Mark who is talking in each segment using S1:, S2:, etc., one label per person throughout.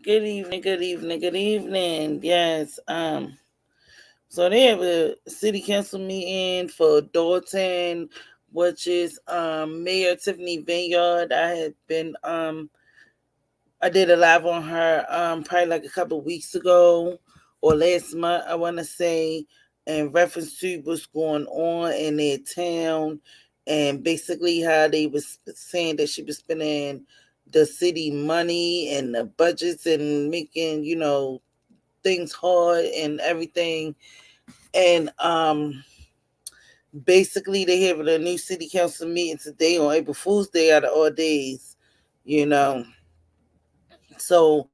S1: Good evening, good evening, good evening. Yes. So they have a city council meeting for Dolton, which is Mayor Tiffany Vineyard. I did a live on her probably like a couple weeks ago or last month, I wanna say, in reference to what's going on in their town and basically how they was saying that she was spending the city money and the budgets and making, things hard and everything. And basically they having a new city council meeting today on April Fool's Day out of all days, you know. So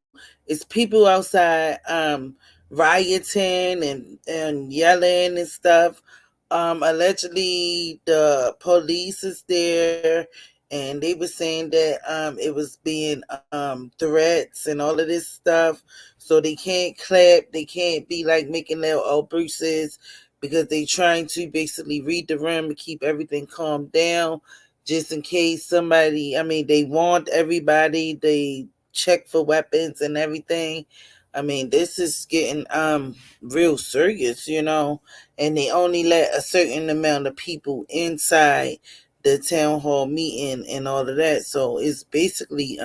S1: it's people outside rioting and yelling and stuff. Allegedly the police is there and they were saying that it was being threats and all of this stuff. So they can't clap, they can't be like making their outbursts because they trying to basically read the room and keep everything calmed down just in case somebody, I mean, they want everybody, they check for weapons and everything. I mean, this is getting real serious, and they only let a certain amount of people inside the town hall meeting and all of that. So it's basically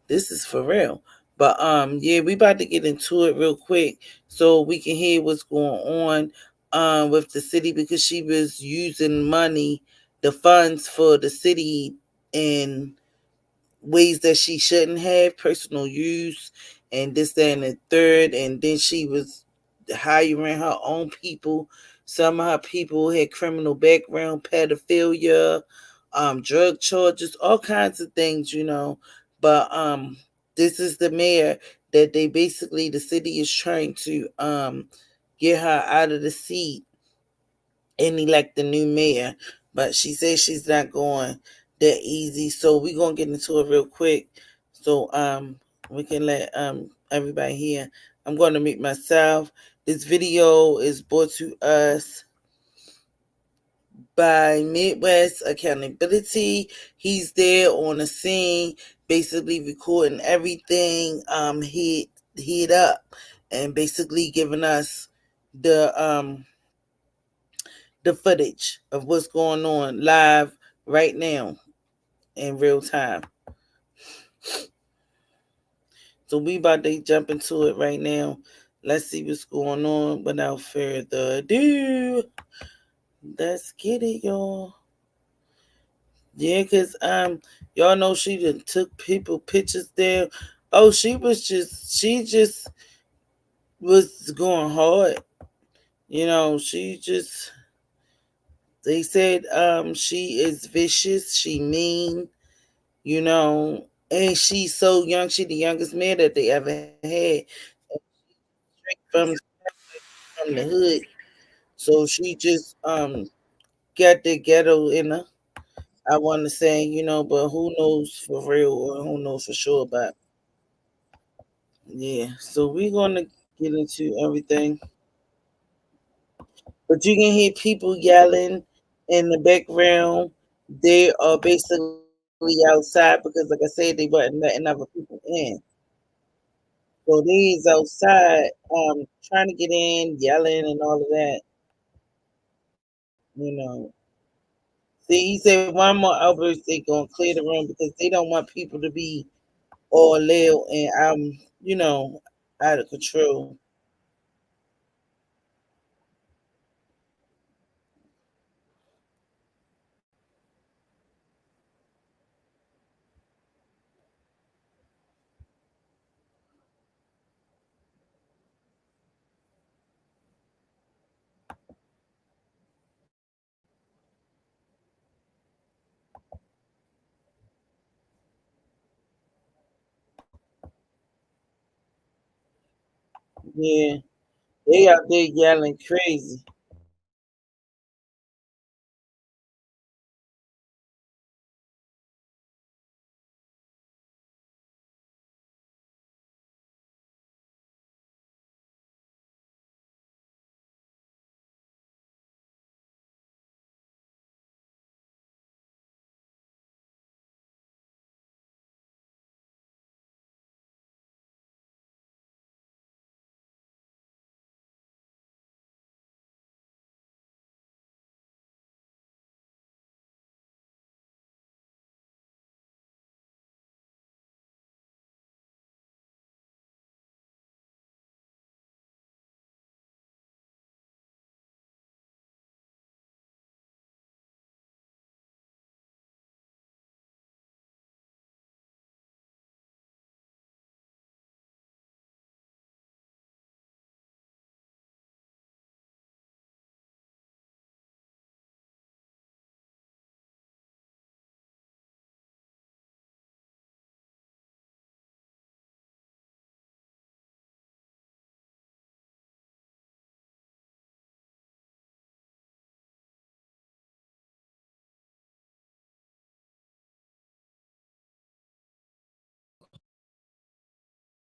S1: this is for real. But yeah, we about to get into it real quick so we can hear what's going on with the city because she was using money, the funds for the city in ways that she shouldn't have, personal use, and this, that, and the third. And then she was hiring her own people. Some of her people had criminal background, pedophilia, drug charges, all kinds of things. But this is the mayor that they basically the city is trying to get her out of the seat and elect the new mayor. But she says she's not going that easy. So we're gonna get into it real quick. So we can let everybody hear. I'm gonna meet myself. This video is brought to us by Midwest Accountability. He's there on the scene, basically recording everything heat up and basically giving us the the footage of what's going on live right now in real time. So we about to jump into it right now. Let's see what's going on. Without further ado, let's get it, y'all. Yeah, cause y'all know she done took people pictures there. Oh, she just was going hard. She just they said she is vicious, she mean, and she's so young. She the youngest man that they ever had, straight from the hood. So she just got the ghetto in her. I want to say, but who knows for real or who knows for sure. But yeah, so we're gonna get into everything. But you can hear people yelling in the background. They are basically outside because, like I said, they wasn't letting other people in. So they's outside, trying to get in, yelling and all of that. You know. See, he said one more outburst, they gonna clear the room because they don't want people to be all loud and out of control. Yeah, they out there yelling crazy.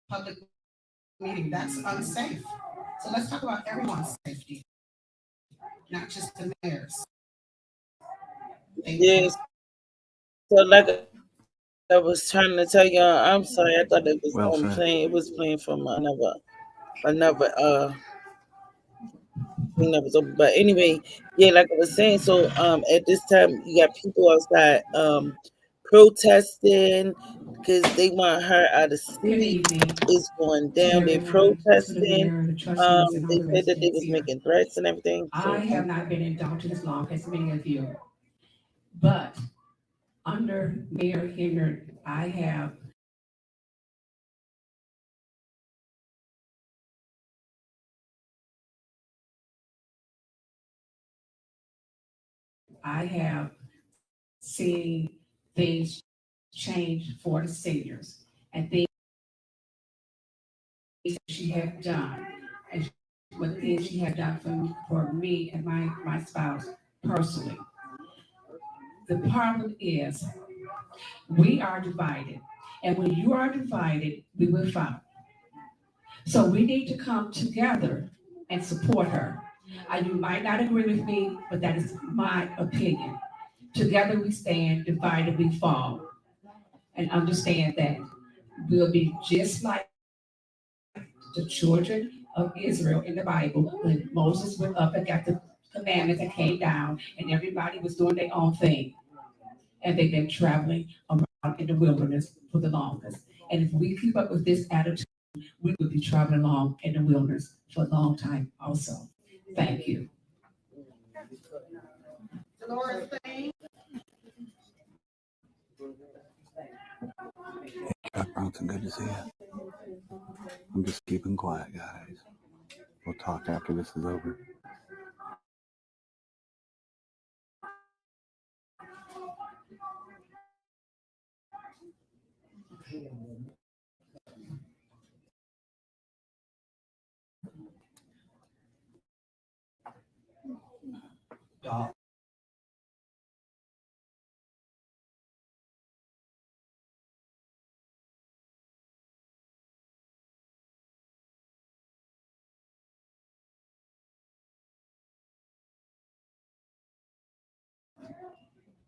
S2: public meeting. That's unsafe. So let's talk about everyone's safety, not just the mayor's. Thank you.
S1: Yes. So like I was trying to tell you, I'm sorry. I thought it was
S3: Well
S1: playing. It
S3: said.
S1: was playing from another thing that was open. But anyway, yeah, like I was saying. So at this time, you got people outside protesting because they want her out of
S2: Good
S1: seat.
S2: evening
S1: It's going
S2: to
S1: down. They
S2: everyone, to the
S1: protesting.
S2: mayor, the trustees, and all
S1: They
S2: the
S1: said that they
S2: residents
S1: was
S2: here.
S1: making threats and everything.
S2: I
S1: So
S2: have not been in Dolton as long as many of you, but under Mayor Henyard, I have seen things change for the seniors and things she had done and what things she had done for me and my spouse personally. The problem is we are divided. And when you are divided, we will fight. So we need to come together and support her. You might not agree with me, but that is my opinion. Together we stand, divided we fall. And understand that we'll be just like the children of Israel in the Bible when Moses went up and got the commandments and came down, and everybody was doing their own thing. And they've been traveling around in the wilderness for the longest. And if we keep up with this attitude, we will be traveling along in the wilderness for a long time also. Thank you.
S3: Chuck Bronson, good to see you. I'm just keeping quiet, guys. We'll talk after this is over.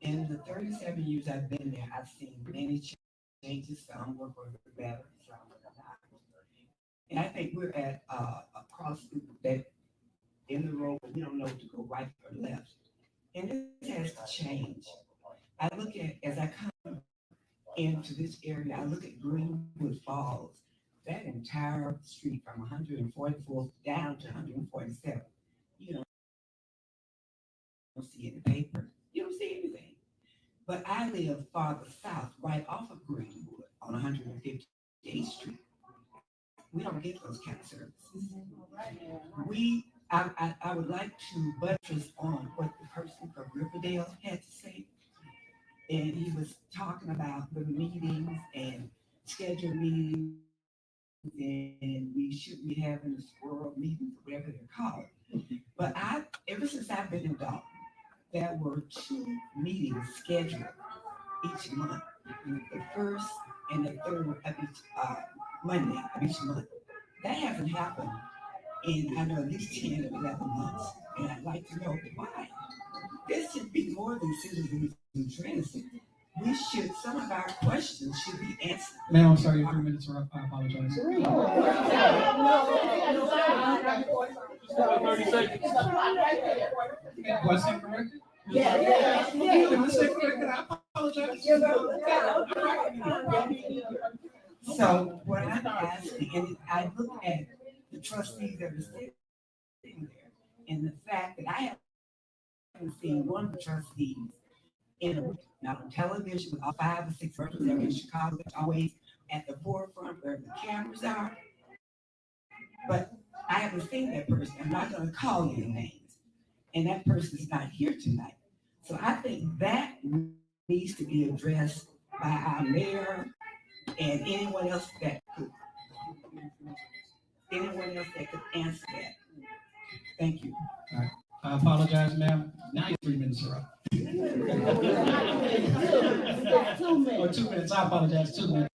S2: In the 37 years I've been there, I've seen many changes. Some were for the better, some were not. And I think we're at a cross that in the road, we don't know to go right or left. And this has to change. I look at, as I come into this area, I look at Greenwood Falls, that entire street from 144th down to 147. You don't see it in the paper. You don't see anything. But I live farther south, right off of Greenwood on 158th Street. We don't get those kind of services. I would like to buttress on what the person from Riverdale had to say. And he was talking about the meetings and scheduled meetings, and we shouldn't be having the squirrel meetings, whatever they're called. But ever since I've been in Dalton, there were 2 meetings scheduled each month, the first and the third of each Monday of each month. That hasn't happened in, I know, at least 10 or 11 months. And I'd like to know why. This should be more than citizens and transit. Some of our questions should be answered. Ma'am, I'm sorry, your 3 minutes are up. I apologize. 30 seconds. Was that corrected? Yeah. Was that corrected? I apologize. So what I'm asking, and I look at the trustees that are sitting there, and the fact that I haven't seen one of the trustees in a week, not on television with all 5 or 6 versions that are in Chicago, that's always at the forefront where the cameras are. But I haven't seen that person. I'm not going to call you names. And that person is not here tonight. So I think that needs to be addressed by our mayor and anyone else that could answer that. Thank you. All right. I apologize, ma'am. Now your 3 minutes are up. 2 minutes. Or 2 minutes. I apologize. 2 minutes.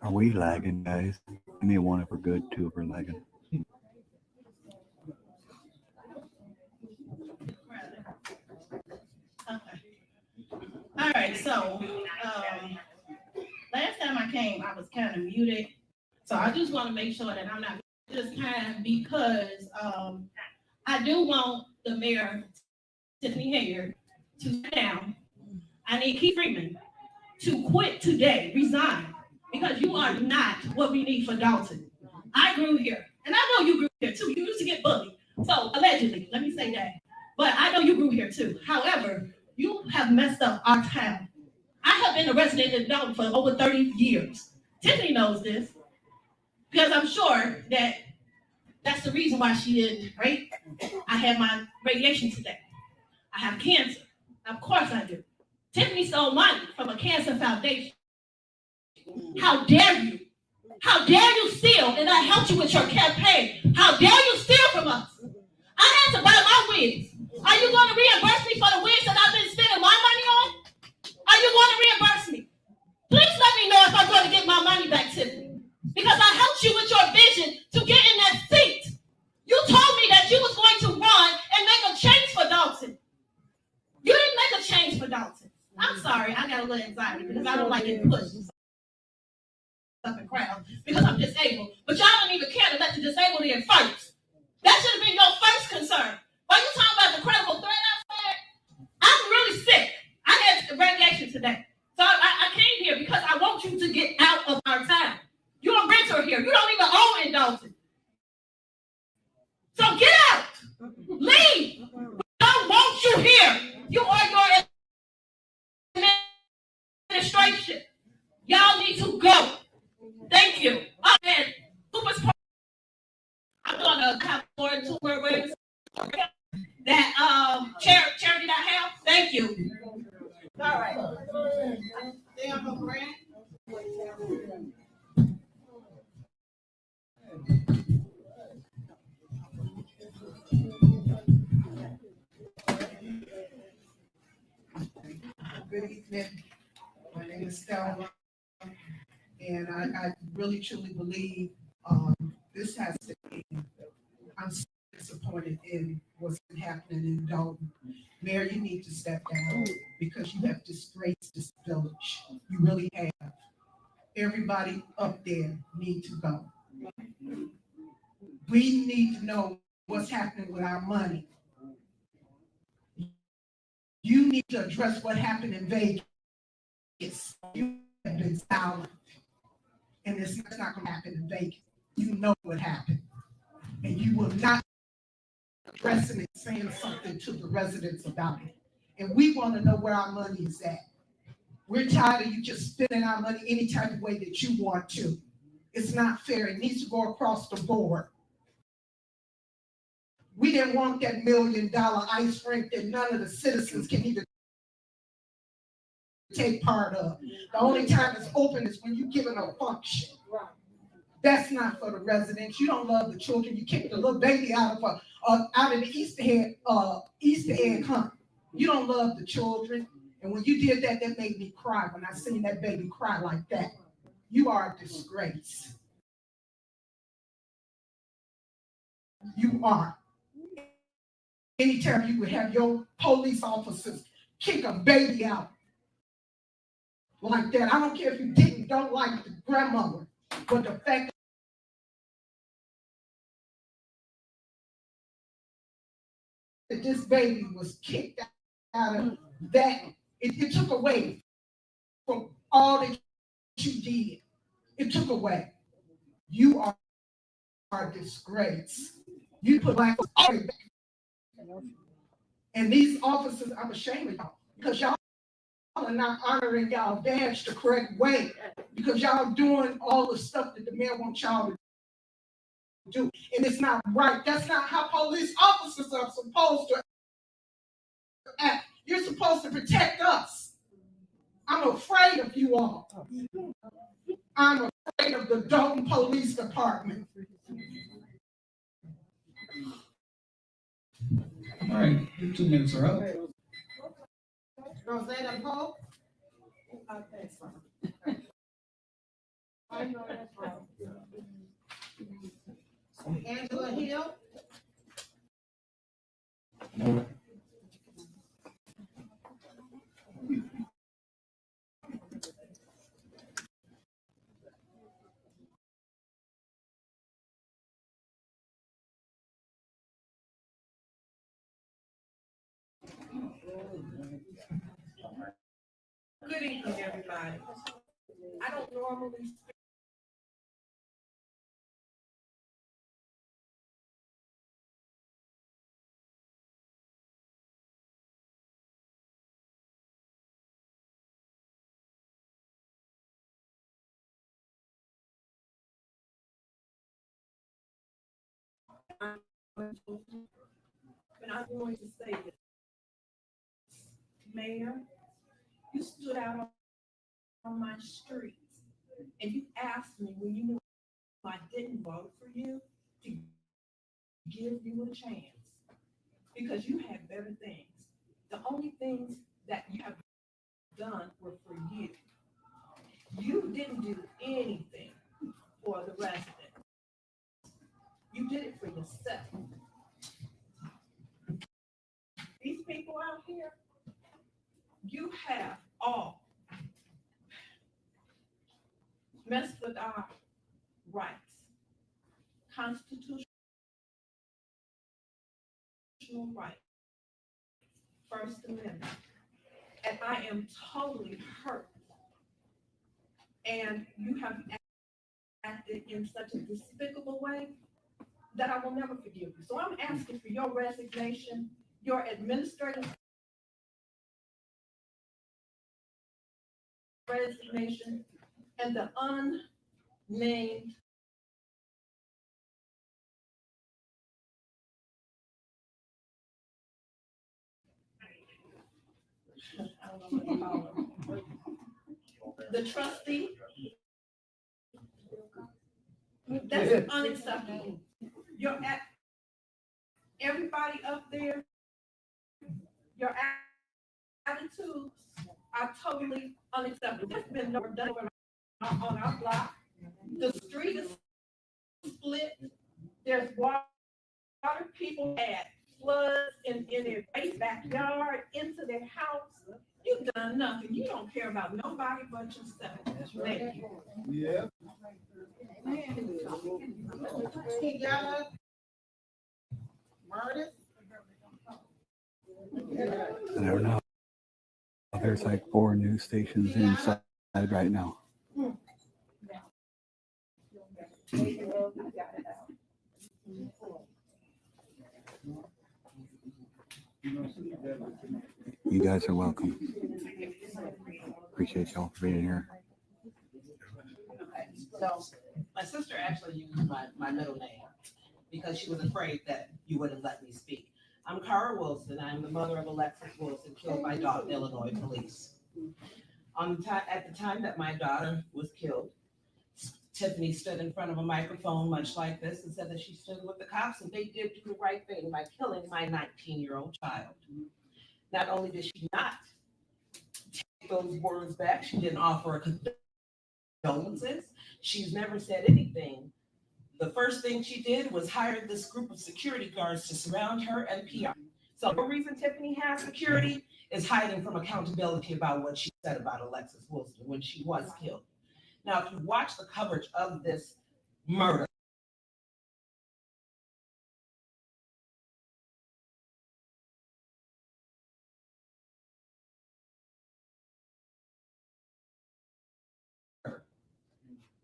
S3: Are we lagging, guys? Give me one if we're good, two if we're lagging.
S2: Okay. All right, so last time I came, I was kind of muted. So I just want to make sure that I'm not this time because I do want the mayor, Tiffany Henyard, to sit down. I need Keith Freeman to quit today, resign, because you are not what we need for Dolton. I grew here, and I know you grew here too. You used to get bullied. So allegedly, let me say that. But I know you grew here too. However, you have messed up our town. I have been a resident in Dolton for over 30 years. Tiffany knows this because I'm sure that that's the reason why she didn't, right? I had my radiation today. I have cancer. Of course I do. Tiffany stole money from a cancer foundation. How dare you? How dare you steal? And I helped you with your campaign. How dare you steal from us? I had to buy my wigs. Are you going to reimburse me for the wigs that I've been spending my money on? Are you going to reimburse me? Please let me know if I'm going to get my money back, Tiffany. Because I helped you with your vision to get in that seat. You told me that you was going to run and make a change for Dolton. You didn't make a change for Dolton. I'm sorry, I got a little anxiety because I don't like getting pushed up in crowds because I'm disabled. But y'all don't even care to let the disabled in first. That should have been your first concern. Why you talking about the credible threat outside? I'm really sick. I had radiation today. So I came here because I want you to get out of our town. You're a renter here. You don't even own in Dolton. So get out. Leave. We don't want you here. You are your administration. Y'all need to go. Thank you. And I'm going to have more to where that charity that I have. Thank you. All right. Damn, Grant.
S4: Good evening. My name is Stella, and I really truly believe this has to end. I'm so disappointed in what's been happening in Dolton. Mayor, you need to step down because you have disgraced this village. You really have. Everybody up there need to go. We need to know what's happening with our money. You need to address what happened in Vegas. You have been silent, and it's not going to happen in Vegas. You know what happened, and you will not addressing it, saying something to the residents about it. And we want to know where our money is at. We're tired of you just spending our money any type of way that you want to. It's not fair. It needs to go across the board. We didn't want that $1 million ice rink that none of the citizens can even take part of. The only time it's open is when you're giving a function. That's not for the residents. You don't love the children. You kicked a little baby out of the Easter egg hunt. You don't love the children. And when you did that, that made me cry when I seen that baby cry like that. You are a disgrace. You are. Anytime you would have your police officers kick a baby out like that, I don't care if you don't like the grandmother, but the fact that this baby was kicked out of that, it took away from all that you did. It took away. You are a disgrace. You put black and these officers, I'm ashamed of y'all because y'all are not honoring y'all badge the correct way because y'all doing all the stuff that the mayor wants y'all to do. And it's not right. That's not how police officers are supposed to act. You're supposed to protect us. I'm afraid of you all. I'm afraid of the Dolton Police Department.
S2: All right, 2 minutes are up.
S4: Rosetta Pope.
S2: Angela Hill. Good evening, everybody. I don't normally speak. And I'm going to say this, Mayor, you stood out on my street and you asked me when you knew I didn't vote for you to give you a chance because you had better things. The only things that you have done were for you. You didn't do anything for the residents. You did it for yourself. These people out here, you have all messed with our rights, constitutional rights, First Amendment. And I am totally hurt. And you have acted in such a despicable way that I will never forgive you. So I'm asking for your resignation, your administrative resignation, and the unnamed I don't know what to call her. The trustee. That's unacceptable. You're at everybody up there, your attitudes are totally unacceptable. There's been no done on our block. The street is split. There's water. People had floods in their backyard, into their house. You've done nothing. You don't care about nobody but yourself. Thank you.
S5: Yeah.
S2: Henyard, Murders.
S3: I don't know. There's like 4 news stations inside right now. You guys are welcome. Appreciate y'all for being here.
S6: Okay, so my sister actually used my middle name because she was afraid that you wouldn't let me speak. I'm Cara Wilson. I'm the mother of Alexis Wilson, killed by Dolton, Illinois police. At the time that my daughter was killed, Tiffany stood in front of a microphone much like this and said that she stood with the cops and they did do the right thing by killing my 19-year-old child. Not only did she not take those words back, she didn't offer a condolences. She's never said anything. The first thing she did was hire this group of security guards to surround her and PR. So the reason Tiffany has security is hiding from accountability about what she said about Alexis Wilson when she was killed. Now, if you watch the coverage of this murder,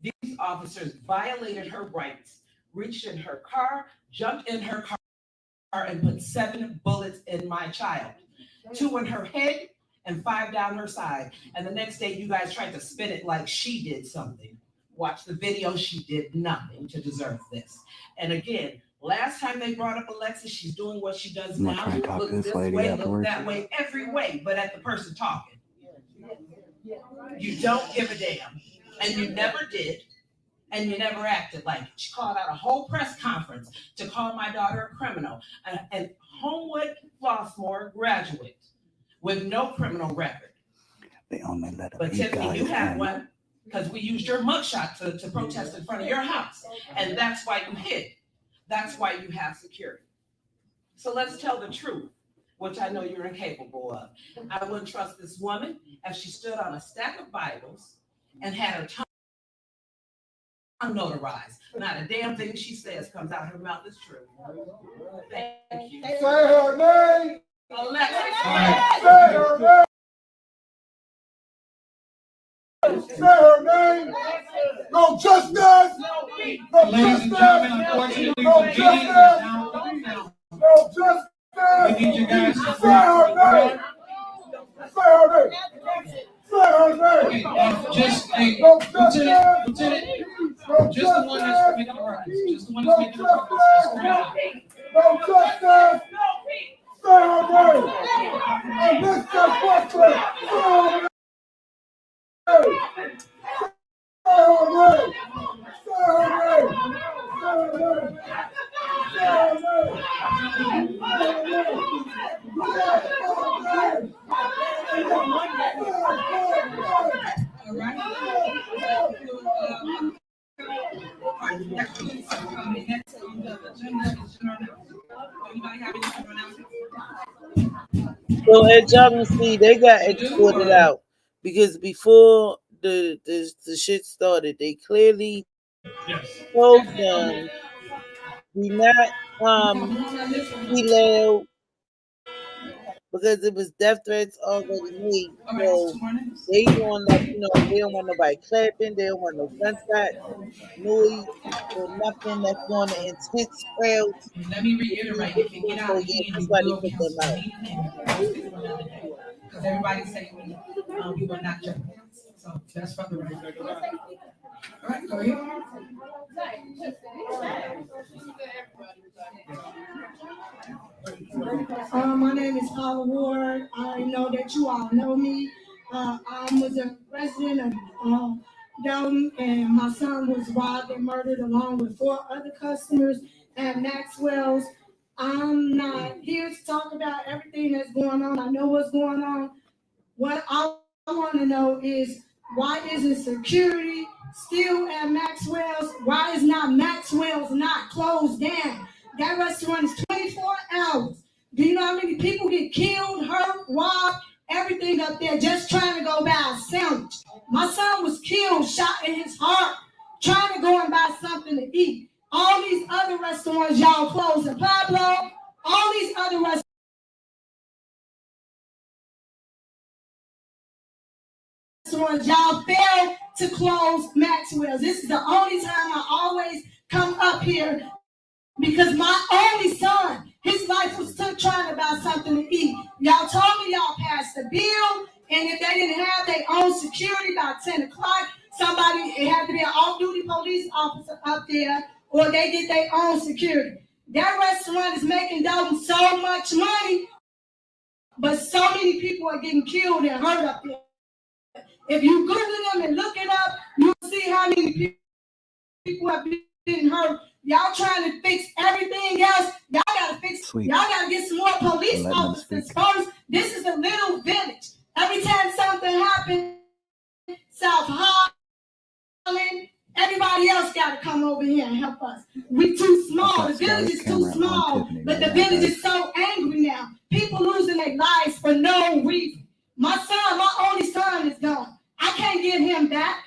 S6: these officers violated her rights, reached in her car, jumped in her car, and put 7 bullets in my child, 2 in her head and 5 down her side. And the next day, you guys tried to spin it like she did something. Watch the video. She did nothing to deserve this. And again, last time they brought up Alexis, she's doing what she does
S3: I'm gonna
S6: now.
S3: try and talk to
S6: Look
S3: this
S6: this
S3: lady
S6: way,
S3: afterwards.
S6: look that way, every way, but at the person talking. You don't give a damn. And you never did. And you never acted like it. She called out a whole press conference to call my daughter a criminal. And Homewood Flossmoor graduate with no criminal record.
S3: They only let
S6: But
S3: them eat
S6: Tiffany, you
S3: guys
S6: have
S3: in.
S6: one. because we used your mugshot to protest in front of your house. And that's why you hid. That's why you have security. So let's tell the truth, which I know you're incapable of. I wouldn't trust this woman if she stood on a stack of Bibles and had her tongue notarized. Not a damn thing she says comes out her mouth is true. Thank you.
S5: Say her name.
S6: Alexis.
S5: Say her name. Say her name. No justice. No
S2: Ladies and
S5: justice.
S2: gentlemen, unfortunately,
S5: No
S2: the meeting is
S5: justice.
S2: now closed now.
S5: No justice.
S2: We need you guys to
S5: Say her name. Say her name. Say her name.
S2: Okay, just, hey,
S5: No
S2: Lieutenant,
S5: justice.
S2: just the one that's making the ruckus. Just the one that's making the ruckus. Just bring it out.
S5: No justice. Say her name. And this is Brooklyn. Say her name. Say her name. Say her name. Say her name. Say her name.
S2: All right. Next on the agenda is general announcement. Anybody have any general announcements?
S1: So at Job see, they got escorted out because before the shit started, they clearly
S2: Yes.
S1: told them do not be loud because it was death threats already made.
S2: All right,
S1: So
S2: two more names.
S1: they doing like they don't want nobody clapping, they don't want no gunshot noise or nothing that's going to intense crowds.
S2: Let me reiterate, if you get out
S1: So
S2: of
S1: yeah,
S2: hand,
S1: that's
S2: you
S1: why they
S2: will
S1: put them
S2: cancel the
S1: out.
S2: meeting and post it for another day. Because everybody's saying we will not jeopardize. So that's for the record. All right, go ahead.
S4: My name is Paula Ward. I know that you all know me. I was a resident of Dolton, and my son was robbed and murdered along with 4 other customers at Maxwell's. I'm not here to talk about everything that's going on. I know what's going on. What I want to know is why isn't security still at Maxwell's? Why is not Maxwell's not closed down? That restaurant is 24 hours. Do you know how many people get killed, hurt, robbed, everything up there just trying to go buy a sandwich? My son was killed, shot in his heart, trying to go and buy something to eat. All these other restaurants y'all closing, Pablo, all these other restaurants, y'all failed to close Maxwell's. This is the only time I always come up here because my only son, his life was took trying to buy something to eat. Y'all told me y'all passed the bill, and if they didn't have their own security by 10 o'clock, it had to be an off-duty police officer up there, or they get their own security. That restaurant is making Dolton so much money, but so many people are getting killed and hurt up there. If you Google them and look it up, you'll see how many people have been hurt. Y'all trying to fix everything else. Y'all gotta fix.
S3: Sweet.
S4: Y'all gotta get some more police officers first. This is a little village. Every time something happens, South Holland, everybody else gotta come over here and help us. We too small. The village is too small, but the village is so angry now. People losing their lives for no reason. My son, my only son, is gone. I can't get him back.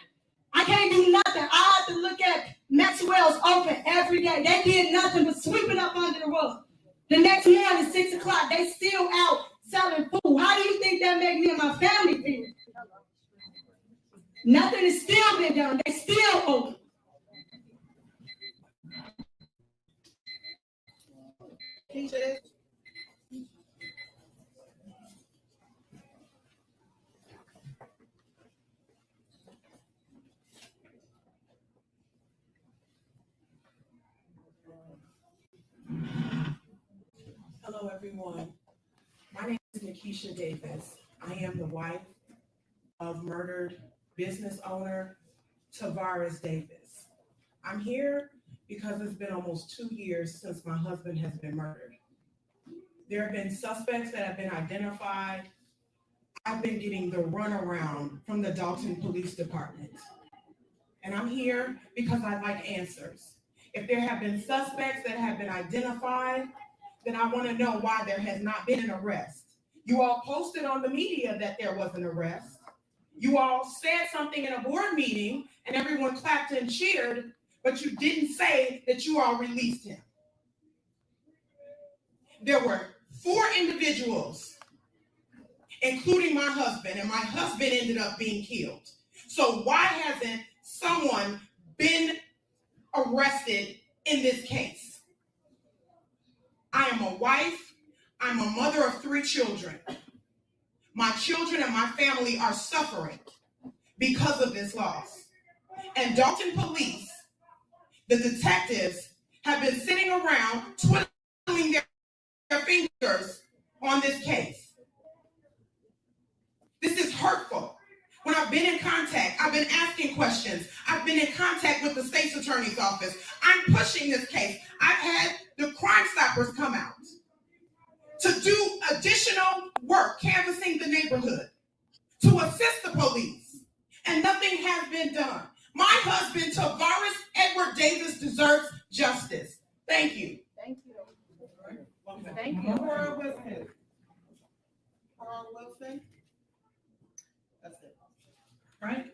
S4: I can't do nothing. I have to look at Maxwell's open every day. They did nothing but sweeping up under the rug. The next morning, 6 o'clock, they still out selling food. How do you think that make me and my family feel? Nothing has still been done. They still open.
S7: Hello, everyone. My name is Nikisha Davis. I am the wife of murdered business owner Tavares Davis. I'm here because it's been almost 2 years since my husband has been murdered. There have been suspects that have been identified. I've been getting the runaround from the Dolton Police Department. And I'm here because I'd like answers. If there have been suspects that have been identified, then I want to know why there has not been an arrest. You all posted on the media that there was an arrest. You all said something in a board meeting and everyone clapped and cheered, but you didn't say that you all released him. There were 4 individuals, including my husband, and my husband ended up being killed. So why hasn't someone been arrested in this case? I am a wife. I'm a mother of 3 children. My children and my family are suffering because of this loss. And Dolton police, the detectives, have been sitting around twiddling their fingers on this case. This is hurtful. When I've been in contact, I've been asking questions. I've been in contact with the state's attorney's office. I'm pushing this case. I've had the Crime Stoppers come out to do additional work, canvassing the neighborhood, to assist the police, and nothing has been done. My husband, Tavares Edward Davis, deserves justice. Thank you.
S8: Thank you. Thank you.
S6: Carl Wilson. Carl Wilson. That's it.
S2: Right,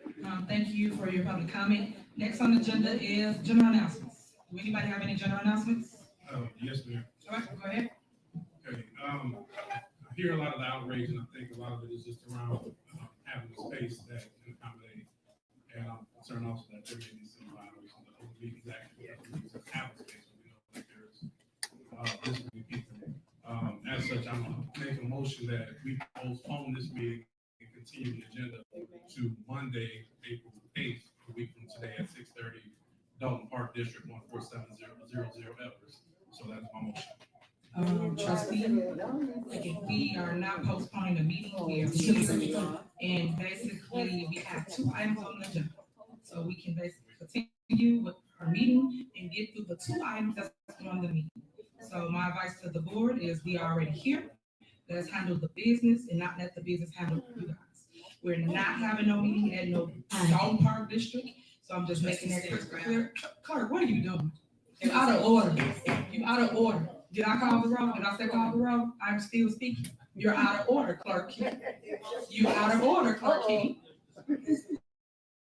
S2: thank you for your public comment. Next on the agenda is general announcements. Do anybody have any general announcements?
S9: Yes, ma'am.
S2: All right, go ahead.
S9: Okay, I hear a lot of the outrage, and I think a lot of it is just around having a space that can accommodate. And I'm concerned also that there may be some violations of the Open Meetings Act. We have a space, but we know that there's this many people. As such, I'm going to make a motion that we postpone this meeting and continue the agenda to Monday, April 8th, a week from today at 6:30, Dolton Park District 147000 Everest. So that's my motion.
S2: Trustee, we are not postponing the meeting, we are here, and basically we have 2 items on the agenda. So we can basically continue with our meeting and get through the 2 items that's on the meeting. So my advice to the board is we are already here. Let's handle the business and not let the business handle you guys. We're not having no meeting at no Dolton Park District, so I'm just making that crystal clear. Clark, what are you doing? You're out of order. You're out of order. Did I call the roll? Did I say call the roll? I'm still speaking. You're out of order, Clark King. You're out of order, Clark King.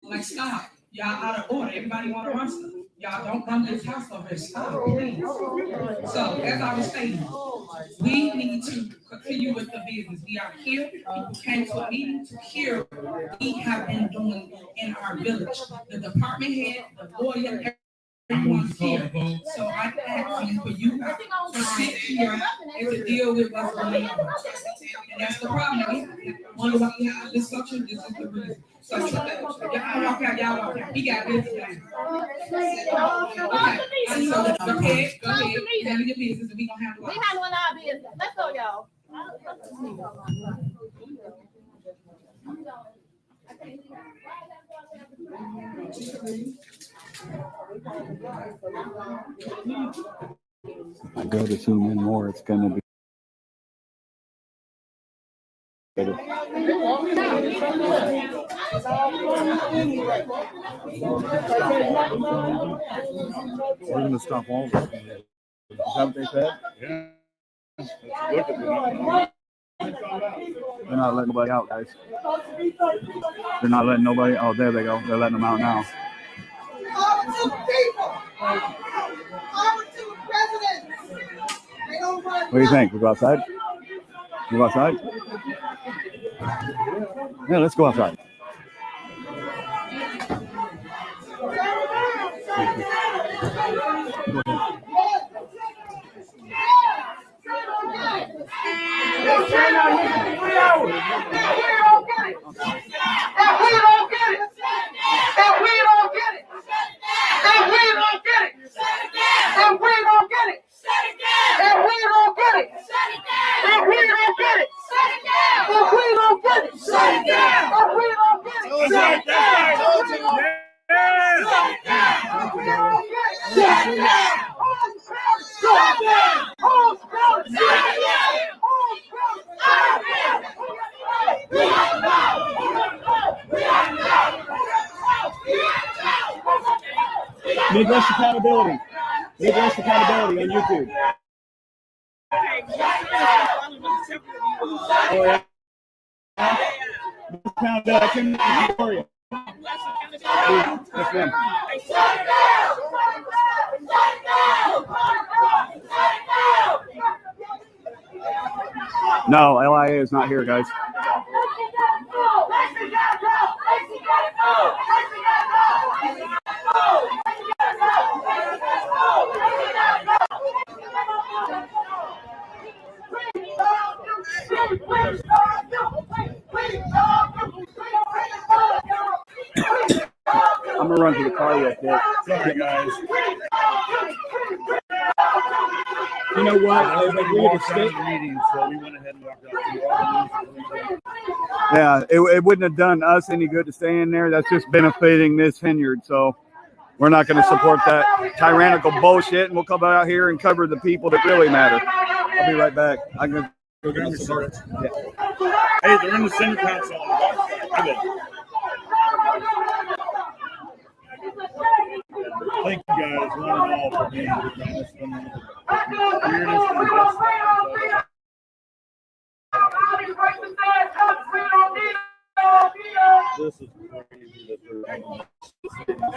S2: Like, stop. Y'all out of order. Everybody want to run stuff. Y'all don't run this house over here. Stop, please. So, as I was saying, we need to continue with the business. We are here. People came to a meeting to hear what we have been doing in our village. The department head, the lawyer, everyone's here. So I'm asking for you to sit here and to deal with what's going on. And that's the problem. One of we have this structure, this is the reason. So y'all walk out, y'all walk out. We got business now. Okay. So go ahead, handle your business, and we gonna handle
S8: We handling our business. Let's go, y'all.
S3: I go to 2 men more, it's gonna be. We're gonna stop all this. Is that what they said? Yeah. They're not letting nobody out, guys. They're not letting nobody. Oh, there they go. They're letting them out now.
S5: Power to the people. Power to the president. They don't run.
S3: What do you think? We go outside? Go outside? Yeah, let's go outside. Midwest accountability. Midwest accountability on YouTube. Oh yeah. Accountability. Victoria. Yes, ma'am. No, LIA is not here, guys. I'm gonna run to the car real quick.
S10: Sorry, guys.
S3: You know what?
S10: Meeting, so we went ahead and walked out.
S3: Yeah, it wouldn't have done us any good to stay in there. That's just benefiting this Henyard. So we're not going to support that tyrannical bullshit, and we'll come out here and cover the people that really matter. I'll be right back. I'm going to go get my cigarettes. Yeah.
S10: Hey, they're in the center console. Thank you guys, one and all, for being here. This has been one of the weirdest and best things. This is crazy that they're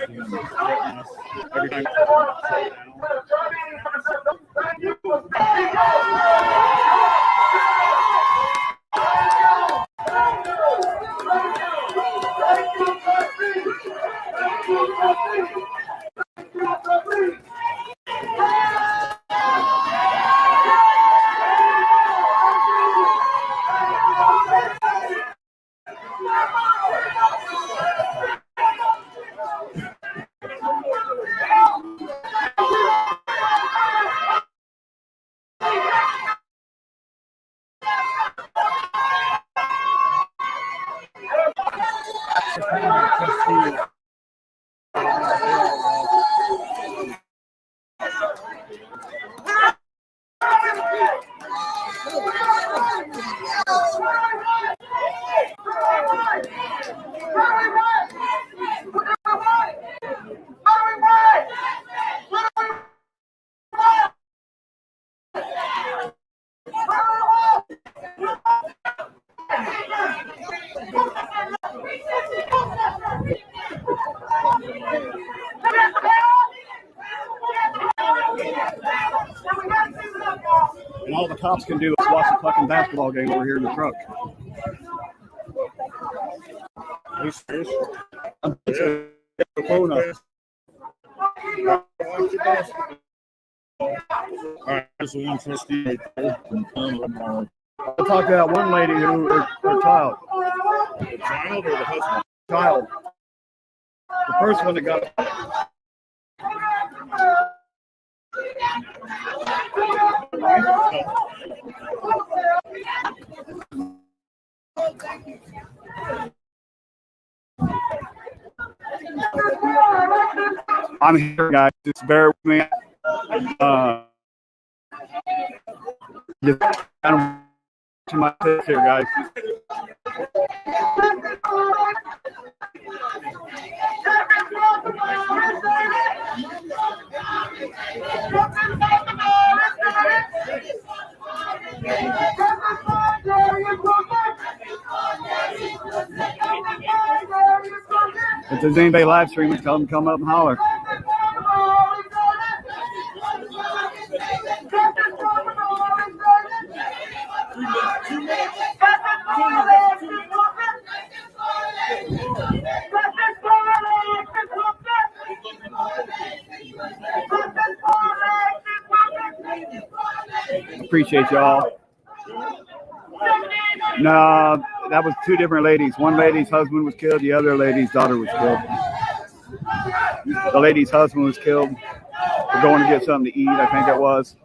S10: every time
S3: And all the cops can do is watch the fucking basketball game over here in the truck.
S10: Are you serious?
S3: I'm the phone up.
S10: All right, there's the one trustee right there.
S3: I talked to that one lady who, her child.
S10: The child or the husband?
S3: Child. The first one that got. I'm here, guys. Just bear with me. Just kind of to my tips here, guys. If there's anybody live streaming, tell them to come up and holler. Appreciate y'all. No, that was two different ladies. One lady's husband was killed. The other lady's daughter was killed. The lady's husband was killed. We're going to get something to eat, I think it was.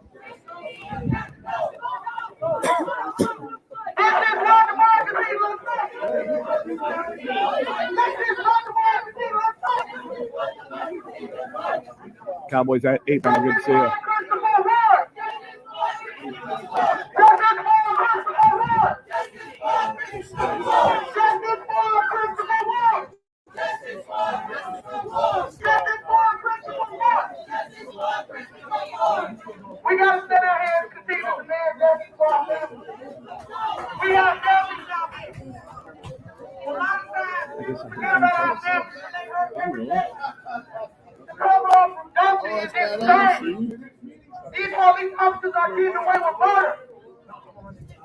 S3: Cowboys at 8. Good to see you.
S5: saying these police officers are getting away with murder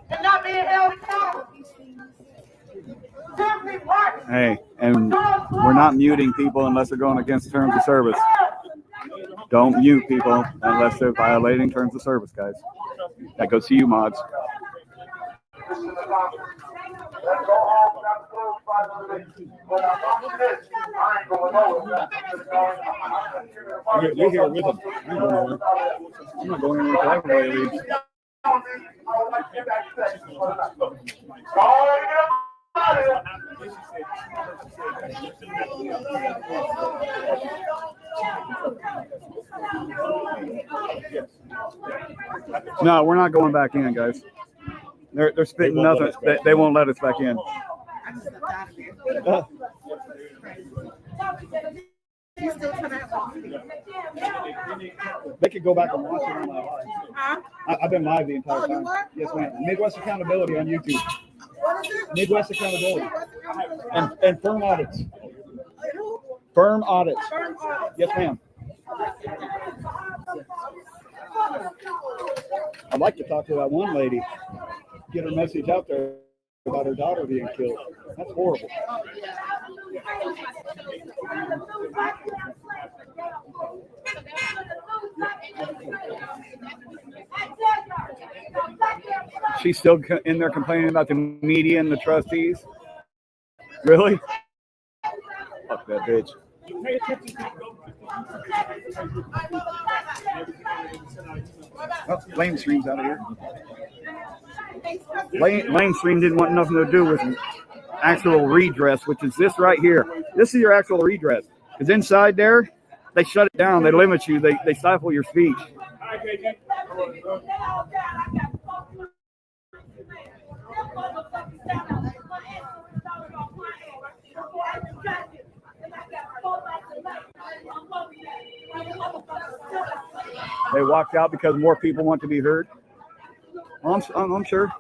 S5: and not being held accountable. Tiffany, what?
S3: Hey, and we're not muting people unless they're going against terms of service. Don't mute people unless they're violating terms of service, guys. That goes to you, mods. You're here with them. I'm not going anywhere until everybody leaves. No, we're not going back in, guys. They're spitting nothing. They won't let us back in. They could go back and watch it on my live. I've been live the entire time. Yes, ma'am. Midwest Accountability on YouTube.
S5: What is it?
S3: Midwest Accountability. And firm audits. Firm audits. Yes, ma'am. I'd like to talk to that one lady. Get her message out there about her daughter being killed. That's horrible. She's still in there complaining about the media and the trustees? Really? Fuck that bitch. Oh, Lane Stream's out of here. Lane Stream didn't want nothing to do with actual redress, which is this right here. This is your actual redress. Because inside there, they shut it down. They limit you. They stifle your speech. They walked out because more people want to be heard. I'm sure.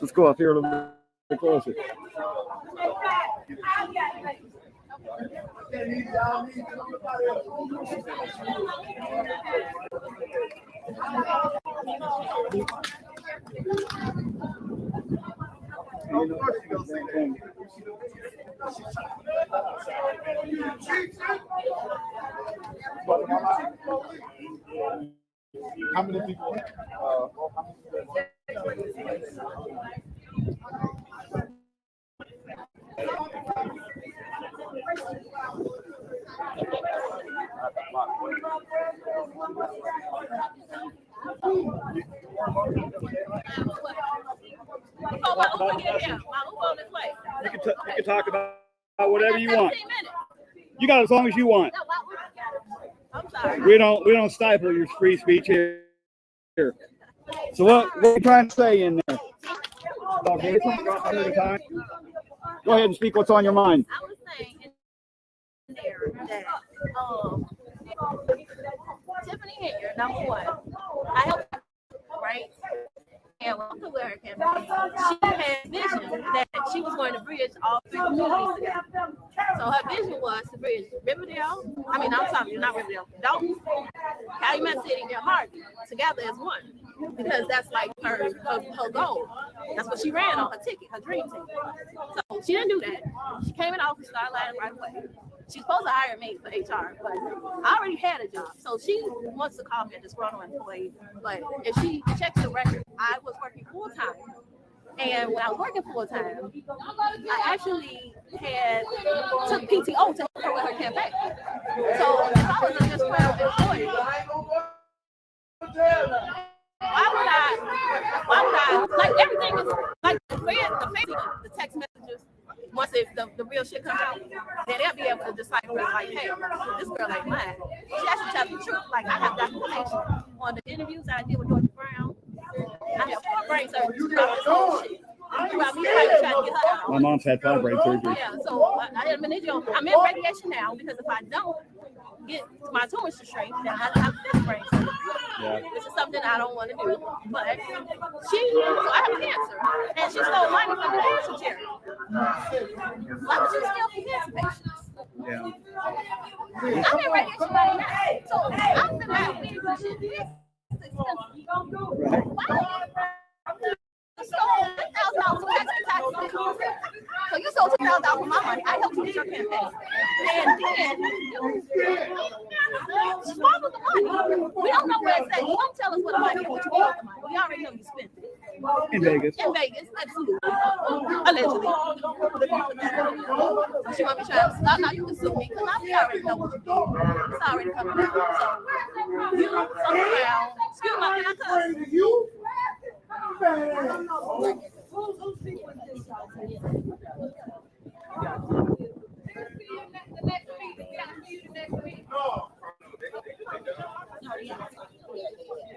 S3: Let's go up here a little bit closer.
S10: How many people?
S3: You can talk about whatever you want. You got as long as you want.
S8: I'm sorry.
S3: We don't stifle your free speech here. So what are you trying to say in there? Okay, go ahead and speak what's on your mind.
S8: I was saying in there that Tiffany Henyard, number one, I helped her, right? And when I was with her campaign, she had vision that she was going to bridge all three communities together. So her vision was to bridge Dolton, Calumet City, and Harvey together as one. Because that's like her goal. That's what she ran on, her ticket, her dream ticket. So she didn't do that. She came in office, started lying right away. She's supposed to hire me for HR, but I already had a job. So she wants to call me a disgruntled employee. But if she checks the record, I was working full time. And when I was working full time, I actually took PTO to help her with her campaign. So if I was a disgruntled employee, why would I, like everything is, like the text messages, once the real shit comes out, then they'll be able to decipher it like, hey, this girl ain't mine. She actually tells the truth. Like, I have documentation on the interviews that I did with Dorothy Brown. I have brain surgery about this whole shit. About me trying to get her out.
S3: My mom's had 5 brain surgery.
S8: Yeah, so I'm in radiation now because if I don't get my tumors to shrink, then I have this brain surgery.
S3: Yeah.
S8: Which is something I don't want to do. But I have cancer, and she stole money from the cancer charity. Why would you steal from cancer patients?
S3: Yeah.
S8: I'm in radiation right now. So I'm gonna have wigs and shit. This is expensive. Why? You sold $10,000 for taxes. So you sold $10,000 for my money. I helped you with your campaign. And then swallow the money. We don't know where it's at. You don't tell us what the money is. What you want the money. We already know you spent it.
S3: In Vegas.
S8: In Vegas, absolutely. Allegedly. So she want me to try to now you can sue me because we already know what you did. It's already coming out. So you know, fuck around. Excuse me, can I cuss?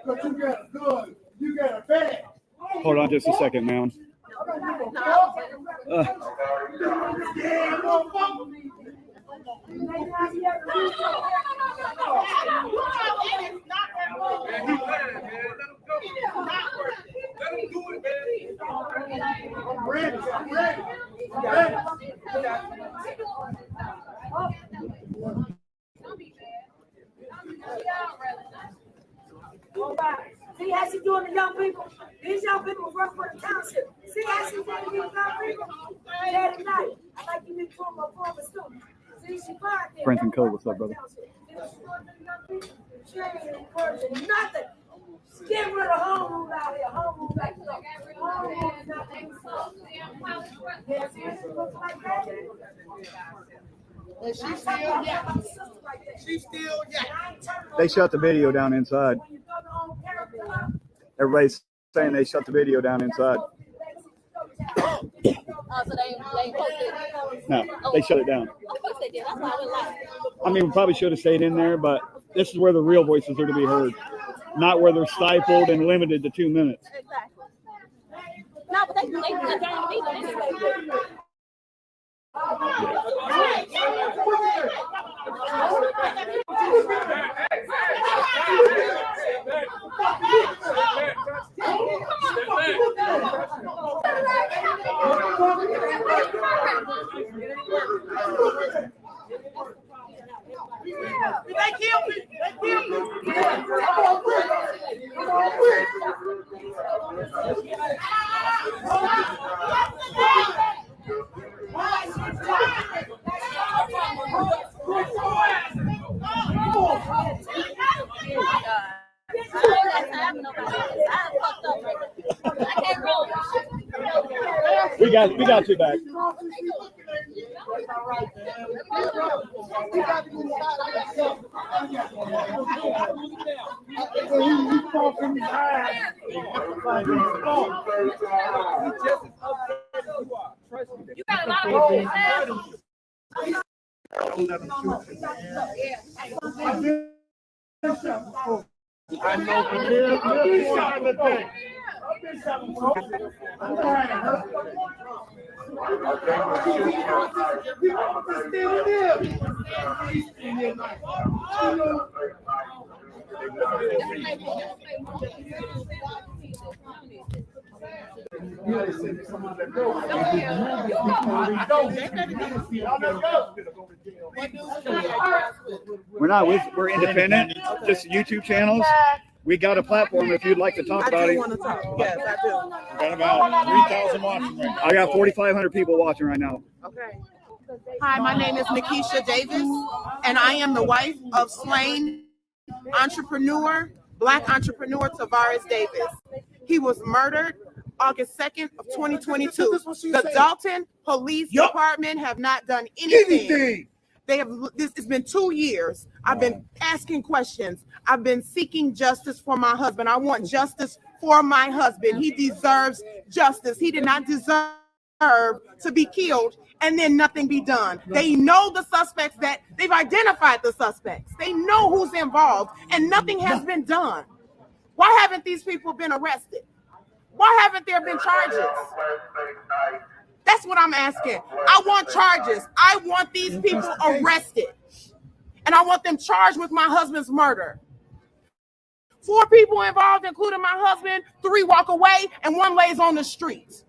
S5: But you got good. You got a bag.
S3: Hold on just a second, man.
S11: See how she doing the young people? These young people work for the township. See how she doing these young people? Saturday night. I like you need to my former student. See, she fired them.
S3: Prince and Co, what's up, brother?
S11: She ain't encouraging nothing. Get rid of home rule out here. Home rule back up. Home rule is nothing. Yeah, see, she looks like that.
S4: And she's still yakking. She's still yakking.
S3: They shut the video down inside. Everybody's saying they shut the video down inside.
S8: So they ain't posted.
S3: No, they shut it down.
S8: Of course they did. That's why I would lie.
S3: I mean, we probably should have stayed in there, but this is where the real voices are to be heard, not where they're stifled and limited to 2 minutes.
S8: Exactly. No, but they adjourned the meeting anyway.
S4: They killed me. They killed me.
S3: We got you back.
S8: You got a lot of people.
S5: I know.
S3: We're independent, just YouTube channels. We got a platform if you'd like to talk about it.
S6: I do want to talk. Yes, I do.
S10: Got about 3,000 watching right now.
S3: I got 4,500 people watching right now.
S6: Okay. Hi, my name is Nikisha Davis, and I am the wife of slain entrepreneur, Black entrepreneur Tavares Davis. He was murdered August 2nd of 2022. The Dolton Police Department have not done anything. They have. It's been 2 years. I've been asking questions. I've been seeking justice for my husband. I want justice for my husband. He deserves justice. He did not deserve to be killed and then nothing be done. They know the suspects, that they've identified the suspects. They know who's involved, and nothing has been done. Why haven't these people been arrested? Why haven't there been charges? That's what I'm asking. I want charges. I want these people arrested. And I want them charged with my husband's murder. 4 people involved, including my husband. 3 walk away and 1 lays on the street.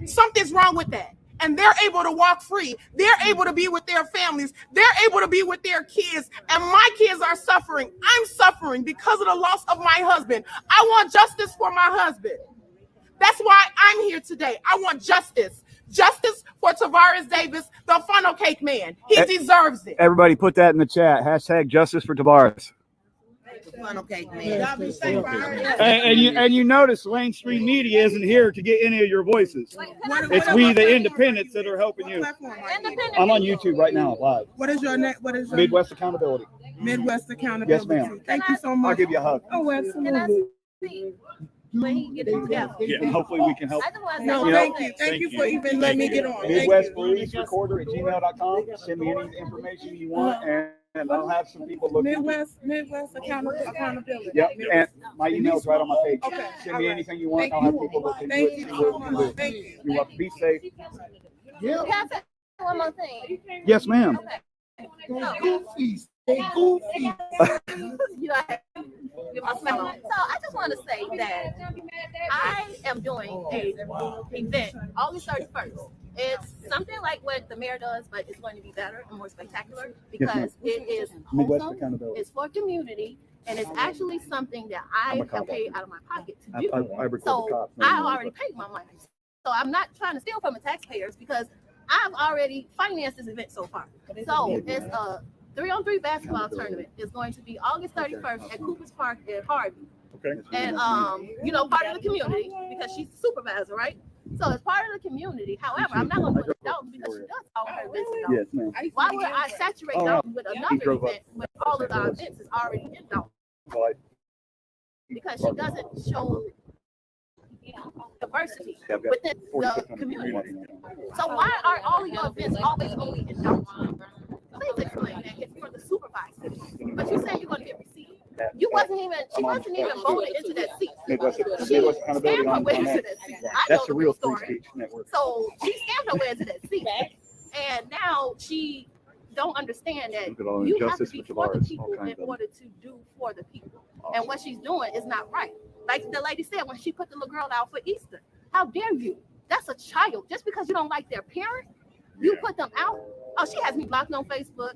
S6: Something's wrong with that.
S12: and they're able to walk free. They're able to be with their families. They're able to be with their kids. And my kids are suffering. I'm suffering because of the loss of my husband. I want justice for my husband. That's why I'm here today. I want justice. Justice for Tavares Davis, the funnel cake man. He deserves it.
S3: Everybody put that in the chat. Hashtag justice for Tavares.
S6: Funnel cake man.
S3: And you notice mainstream media isn't here to get any of your voices. It's we, the independents, that are helping you. I'm on YouTube right now, live.
S12: What is your name? What is your
S3: Midwest Accountability.
S12: Midwest Accountability?
S3: Yes, ma'am.
S12: Thank you so much.
S3: I'll give you a hug.
S12: Oh, absolutely.
S8: When he get it together.
S3: Yeah, hopefully we can help.
S12: No, thank you. Thank you for even letting me get on.
S3: Midwest Police Recorder at gmail.com. Send me any information you want, and I'll have some people look.
S12: Midwest Accountability.
S3: Yep, and my email's right on my page.
S12: Okay.
S3: Send me anything you want. I'll have people look into it.
S12: Thank you so much. Thank you.
S3: You're welcome. Be safe.
S8: Can I say one more thing?
S3: Yes, ma'am.
S5: Goofy. Stay goofy.
S8: So I just want to say that I am doing a event August 31st. It's something like what the mayor does, but it's going to be better and more spectacular because it is wholesome, it's for community, and it's actually something that I have paid out of my pocket to do. So I already paid my money. So I'm not trying to steal from the taxpayers because I've already financed this event so far. So it's a 3-on-3 basketball tournament. It's going to be August 31st at Cooper's Park in Harvey.
S3: Okay.
S8: And part of the community because she's the supervisor, right? So it's part of the community. However, I'm not going to put it down because she does all her events in Dolton.
S3: Yes, ma'am.
S8: Why would I saturate Dolton with another event when all of our events is already in Dolton? Because she doesn't show diversity within the community. So why are all of your events always only in Dolton? Please explain that. It's for the supervisors. But you said you're going to get received. She wasn't even voted into that seat. She scammed her way into that seat.
S3: That's the real free speech network.
S8: So she scammed her way into that seat. And now she don't understand that you have to be for the people in order to do for the people. And what she's doing is not right. Like the lady said when she put the little girl out for Easter. How dare you? That's a child. Just because you don't like their parent, you put them out. Oh, she has me blocked on Facebook.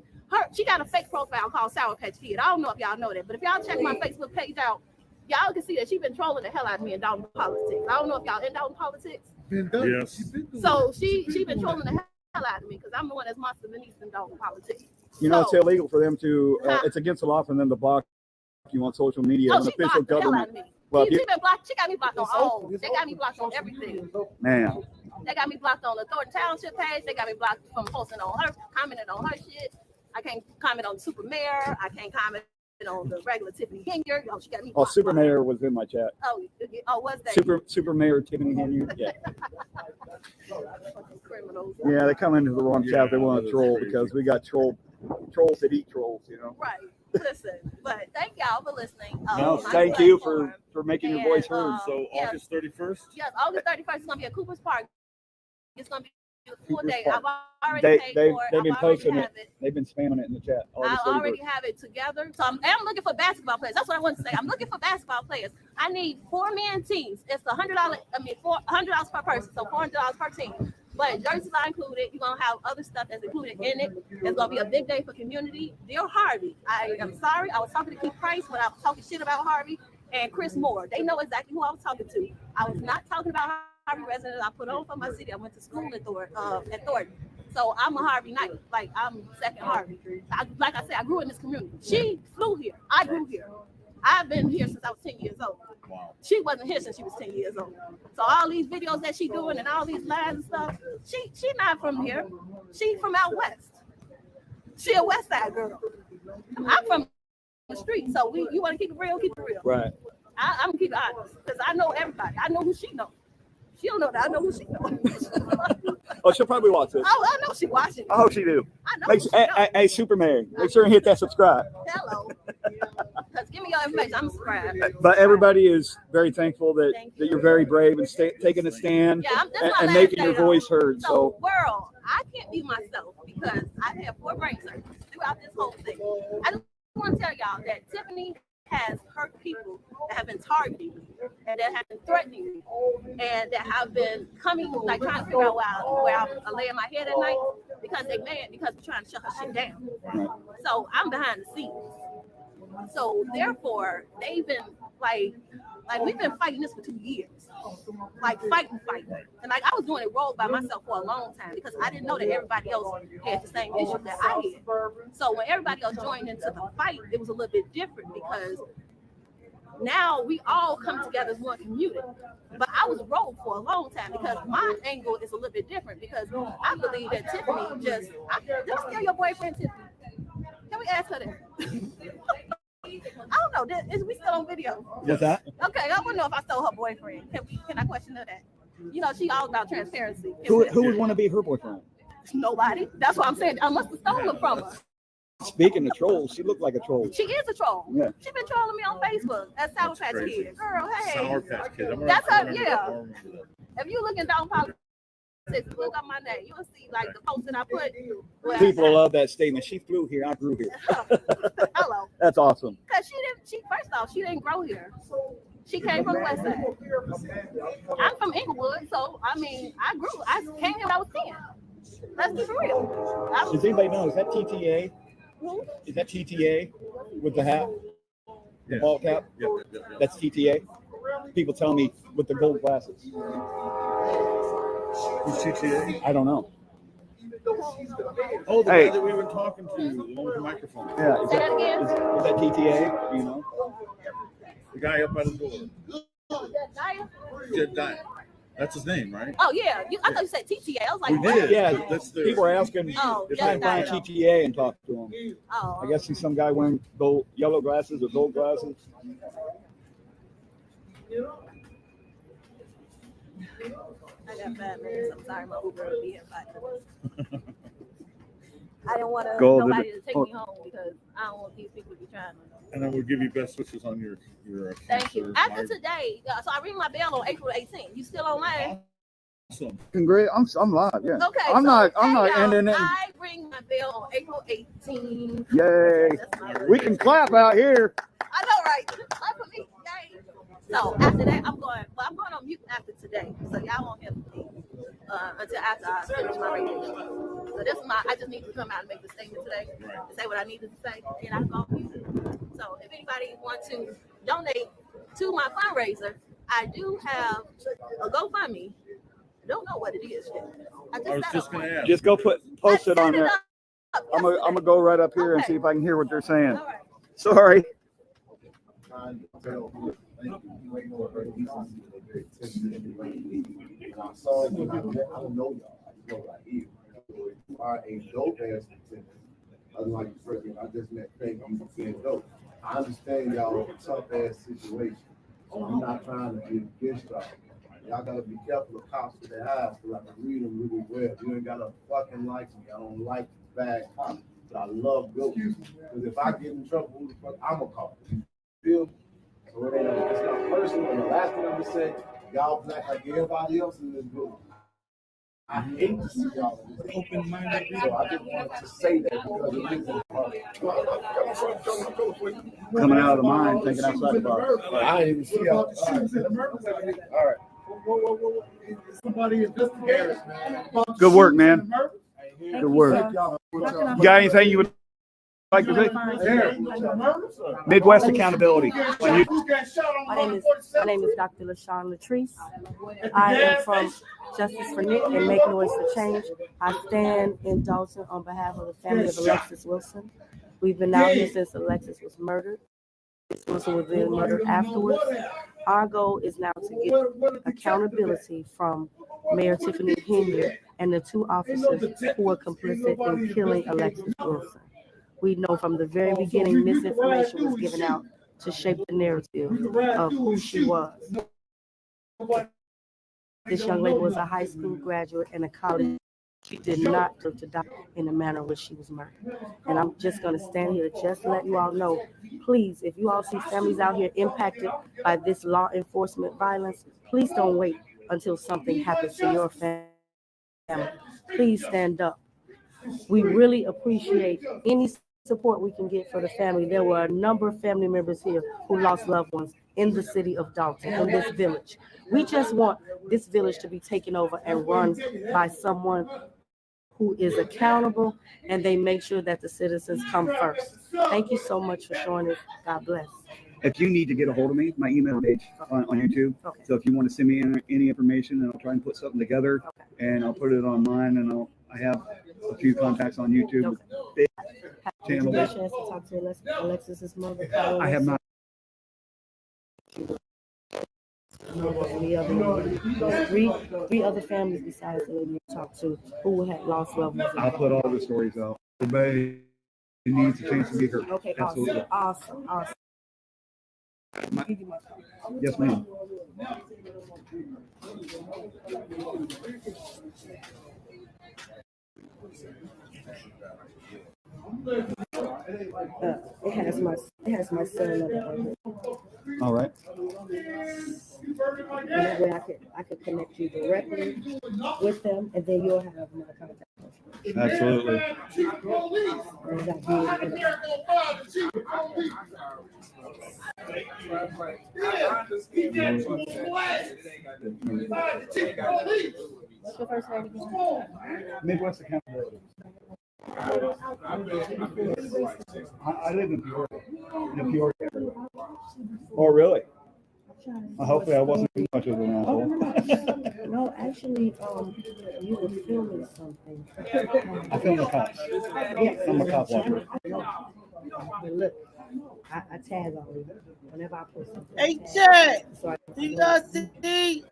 S8: She got a fake profile called Sour Patch Kid. I don't know if y'all know that, but if y'all check my Facebook page out, y'all can see that she's been trolling the hell out of me in Dolton politics. I don't know if y'all in Dolton politics.
S10: Yes.
S8: So she been trolling the hell out of me because I'm the one that's monster beneath in Dolton politics.
S3: You know, it's illegal for them to. It's against the law for them to block you on social media.
S8: Oh,
S3: An official government.
S8: Well, she been blocked. She got me blocked on all. They got me blocked on everything.
S3: Man.
S8: They got me blocked on the Thornton Township page. They got me blocked from posting on her, commenting on her shit. I can't comment on the super mayor. I can't comment on the regular Tiffany Henyard. Oh, she got me.
S3: Oh, super mayor was in my chat.
S8: Oh, what's that?
S3: Super mayor Tiffany Henyard. Yeah.
S8: Criminals.
S3: Yeah, they come into the wrong chat. They want to troll because we got trolls that eat trolls. You know.
S8: Right. Listen, but thank y'all for listening.
S3: No, thank you for making your voice heard.
S10: So August 31st?
S8: Yes, August 31st is going to be at Cooper's Park. It's going to be a full day. I've already paid for it.
S3: They've been posting it. They've been spamming it in the chat.
S8: I already have it together. So I'm looking for basketball players. That's what I want to say. I'm looking for basketball players. I need 4-man teams. It's $100. $100 per person. So $400 per team. But jerseys are included. You're going to have other stuff that's included in it. It's going to be a big day for community. Dear Harvey, I am sorry. I was talking to Keith Price when I was talking shit about Harvey and Chris Moore. They know exactly who I was talking to. I was not talking about Harvey residents. I put on for my city. I went to school at Thornton. So I'm a Harvey Knight. Like, I'm second Harvey. Like I said, I grew in this community. She flew here. I grew here. I've been here since I was 10 years old. Wow. She wasn't here since she was 10 years old. So all these videos that she doing and all these lies and stuff, she not from here. She from out west. She a west side girl. I'm from the street. So you want to keep it real, keep it real.
S3: Right.
S8: I'm gonna keep it honest because I know everybody. I know who she knows. She don't know that. I know who she knows.
S3: Oh, she'll probably watch this.
S8: Oh, I know she watching.
S3: I hope she do.
S8: I know.
S3: Hey, Super Mary, make sure and hit that subscribe.
S8: Hello. Because give me your information. I'm subscribed.
S3: But everybody is very thankful that you're very brave and taking a stand and making your voice heard. So,
S8: world, I can't be myself because I've had 4 brain surgeries throughout this whole thing. I just want to tell y'all that Tiffany has hurt people that have been targeting me. and that have been threatening me, and that have been coming, like trying to figure out where I'm laying my head at night because they mad because we're trying to shut her shit down. So I'm behind the scenes. So therefore, they've been like we've been fighting this for 2 years, like fighting, and like I was doing it rogue by myself for a long time because I didn't know that everybody else had the same issue that I had. So when everybody else joined into the fight, it was a little bit different because now we all come together as one community. But I was rogue for a long time because my angle is a little bit different because I believe that Tiffany did I steal your boyfriend, Tiffany? Can we ask her that? I don't know. Is we still on video?
S3: What's that?
S8: Okay, I want to know if I stole her boyfriend. Can I question her that? You know, she all about transparency.
S3: Who would want to be her boyfriend?
S8: Nobody. That's what I'm saying. I must have stolen from her.
S3: Speaking of trolls, she looked like a troll.
S8: She is a troll.
S3: Yeah.
S8: She been trolling me on Facebook. That's Sour Patch Kid. Girl, hey.
S10: Sour Patch Kid.
S8: That's her, yeah. If you looking down politics, look up my name. You'll see like the post that I put.
S3: People love that statement. She flew here, I grew here.
S8: Hello.
S3: That's awesome.
S8: Because she first off, she didn't grow here. She came from the West Side. I'm from Inglewood, so I mean, I came here when I was 10. Let's be for real.
S3: Does anybody know? Is that TTA? Is that TTA with the hat? The ball cap? That's TTA? People tell me with the gold glasses.
S10: Who's TTA?
S3: I don't know.
S10: Oh, the
S3: Hey.
S10: guy that we were talking to, the one with the microphone.
S3: Yeah, is that TTA? Do you know?
S10: The guy up by the door. Jedediah. That's his name, right?
S8: Oh yeah, I thought you said TTA. I was like,
S10: We
S8: what?
S10: did.
S3: Yeah,
S10: That's the,
S3: people are asking if I can find TTA and talk to him.
S8: Oh,
S3: I guess he's some guy wearing yellow glasses or gold glasses.
S8: I got 5 minutes. I'm sorry, my Uber will be here in 5 minutes. I didn't want nobody to take me home because I don't want these people to be trying to.
S10: and then we'll give you best wishes on your
S8: Thank you.
S10: future
S8: After
S10: life.
S8: today, so I ring my bell on April 18th. You still online?
S10: Awesome.
S3: Congrats! I'm live. Yeah.
S8: Okay.
S3: I'm not
S8: y'all,
S3: ending it.
S8: I ring my bell on April 18th.
S3: Yay! We can clap out here.
S8: I know, right? Clap for me. Yay. So after that, I'm going on mute after today. So y'all won't hear me until after I finish my radio show. So this is I just need to come out and make the statement today and say what I needed to say, and I go on mute. So if anybody wants to donate to my fundraiser, I do have a GoFundMe. Don't know what it is yet.
S10: I was just going to ask.
S3: Just go post it on there. I'm gonna go right up here and
S8: Okay.
S3: see if I can hear what they're saying.
S8: All right.
S3: Sorry.
S5: I saw it, I don't know y'all. I just know what I hear. You are a dope ass contender. Unlike the first one, I just met Craig. I'm saying dope. I understand y'all tough ass situation. So I'm not trying to be against y'all. Y'all gotta be careful of cops with their eyes because I can read them really well. You ain't gotta fucking like me. I don't like bad cops, but I love good ones. Because if I get in trouble, who the fuck I'm a cop? You feel me? So it ain't, it's not personal. And the last thing I'm gonna say, y'all black like everybody else in this group. I hate to see y'all in this open-minded. So I just wanted to say that because it is
S3: Coming out of the mind, thinking outside the box.
S5: I didn't even see y'all. All right. Whoa. Somebody investigators, man.
S3: Good work, man. Good work. You got anything you would like to say? Midwest accountability.
S11: My name is Dr. LaShawn Latrice. I am from Justice for Nick and Make Noise for Change. I stand in Dolton on behalf of the family of Alexis Wilson. We've been out here since Alexis was murdered. Alexis Wilson was then murdered afterwards. Our goal is now to get accountability from Mayor Tiffany Henyard and the 2 officers who were complicit in killing Alexis Wilson. We know from the very beginning misinformation was given out to shape the narrative of who she was. This young lady was a high school graduate and a college. She did not deserve to die in the manner in which she was murdered. And I'm just going to stand here to just let you all know, please, if you all see families out here impacted by this law enforcement violence, please don't wait until something happens to your family. Please stand up. We really appreciate any support we can get for the family. There were a number of family members here who lost loved ones in the city of Dolton, in this village. We just want this village to be taken over and run by someone who is accountable, and they make sure that the citizens come first. Thank you so much for showing it. God bless.
S3: If you need to get a hold of me, my email page on YouTube.
S11: Okay.
S3: So if you want to send me any information, and I'll try and put something together, and I'll put it on mine, and I have a few contacts on YouTube.
S11: Okay. Have you
S3: Channel.
S11: had a chance to talk to Alexis's mother?
S3: I have not.
S11: Three other families besides the lady you talked to who had lost loved ones.
S3: I'll put all the stories out. Everybody needs a chance to be heard.
S11: Okay,
S3: Absolutely.
S11: awesome.
S3: Yes, ma'am.
S11: It has my son on it.
S3: All right.
S11: And that way I could connect you directly with them, and then you'll have my contact.
S3: Absolutely.
S11: What's your first name again?
S3: Midwest Accountability. I live in Peoria. Oh, really? Hopefully I wasn't too much of an asshole.
S11: No, actually, you were filming something.
S3: I filmed the cops.
S11: Yes.
S3: I'm a cop watcher.
S11: But look, I tag all of you whenever I post something.
S1: Hey, Chad,
S11: So
S1: do y'all see?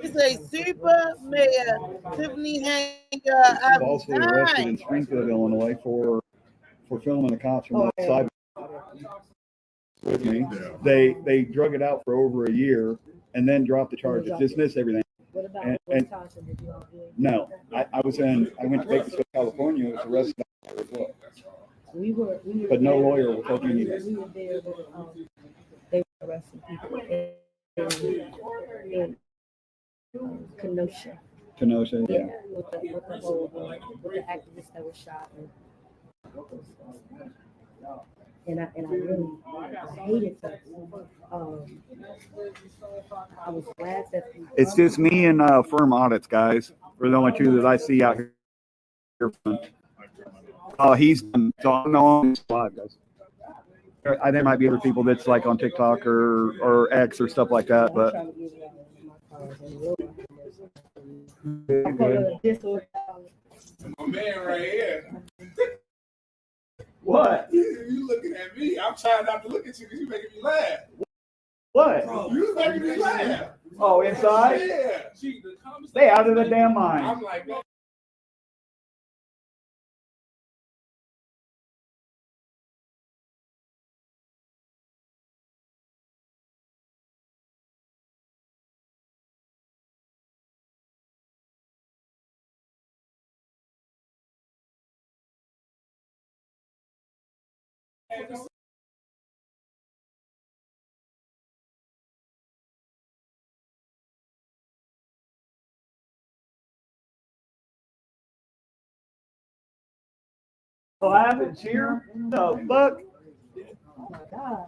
S1: It's a super mayor, Tiffany Henyard.
S3: Falsely arrested in Springfield, Illinois for filming the cops from outside with me. They drug it out for over a year and then dropped the charges, dismissed everything.
S11: What about
S3: And
S11: Wisconsin? Did you all do?
S3: no, I went to Bakersfield, California, was arrested as well.
S11: We were
S3: But no
S11: there.
S3: lawyer will take me there.
S11: We were there when they were arresting people in Kenosha.
S3: Kenosha, yeah.
S11: With the whole with the activists that were shot and I really hated that. I was glad that
S3: It's just me and firm audits, guys. We're the only two that I see out here. He's so I know he's live, guys. There might be other people that's like on TikTok or X or stuff like that, but
S13: My man right here.
S3: What?
S13: You looking at me? I'm trying not to look at you because you making me laugh.
S3: What?
S13: You making me laugh.
S3: Oh, inside?
S13: Yeah.
S3: Stay out of the damn mind.
S13: I'm like, man.
S3: Laugh and cheer? The fuck?
S11: oh my God.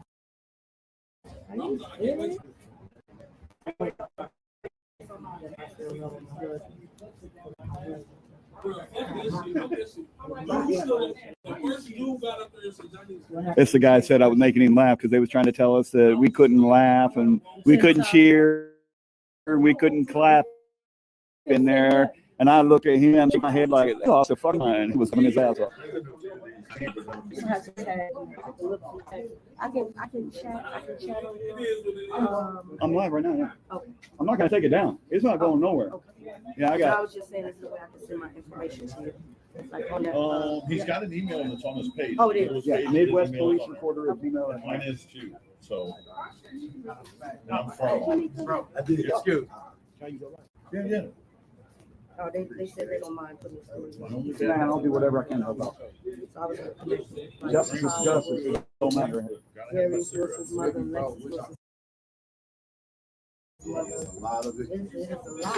S11: Are you serious?
S3: It's the guy that said I was making him laugh because they was trying to tell us that we couldn't laugh and we couldn't cheer and we couldn't clap in there. And I look at him, shake my head like, oh, it's a fucking line. He was coming his ass off.
S11: I can chat.
S3: I'm live right now. Yeah.
S11: Okay.
S3: I'm not gonna take it down. It's not going nowhere.
S11: Okay.
S3: Yeah, I
S11: I
S3: got.
S11: was just saying this is the way I can send my information to you. Like on that.
S10: He's got an email that's on his page.
S11: Oh, it is.
S3: Yeah, Midwest Police Recorder of email.
S10: Mine is too. So I'm from.
S13: Bro, I did it. Excuse.
S10: Yeah, yeah.
S11: Oh, they said they don't mind putting stories on.
S3: Man, I'll do whatever I can to help out.
S11: So I was gonna connect.
S3: Justice is justice. It don't matter.
S11: Jerry Wilson's mother, Lexus Wilson's
S5: A lot of it.
S11: It's a lot.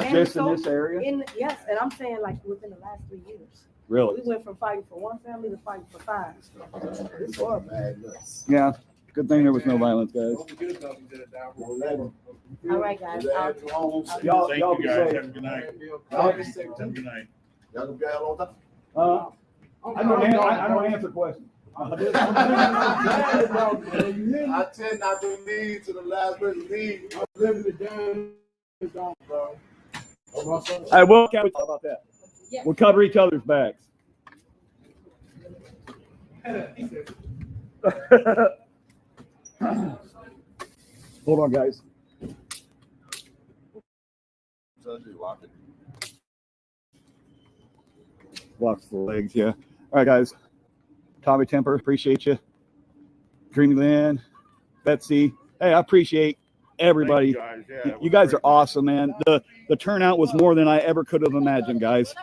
S11: And
S3: Just
S11: so
S3: in this area?
S11: Yes, and I'm saying like within the last 3 years.
S3: Really?
S11: We went from fighting for one family to fighting for 5. It's horrible.
S5: Madness.
S3: Yeah. Good thing there was no violence, guys.
S11: All right, guys.
S3: Y'all
S10: Thank
S3: be
S10: you guys.
S3: safe.
S10: Have a good night.
S5: Y'all
S10: Have a good night.
S5: gonna be out all the time?
S3: I don't answer questions.
S5: I tend not to lead to the last person lead. I'm living it down, bro.
S3: I will cover about that. We'll cover each other's backs. Hold on, guys. Locks the legs, yeah. All right, guys. Tommy Temper, appreciate you. Dreamy Lynn, Betsy. Hey, I appreciate everybody.
S10: Thank you guys. Yeah,
S3: You guys are awesome, man. The turnout was more than I ever could have imagined, guys.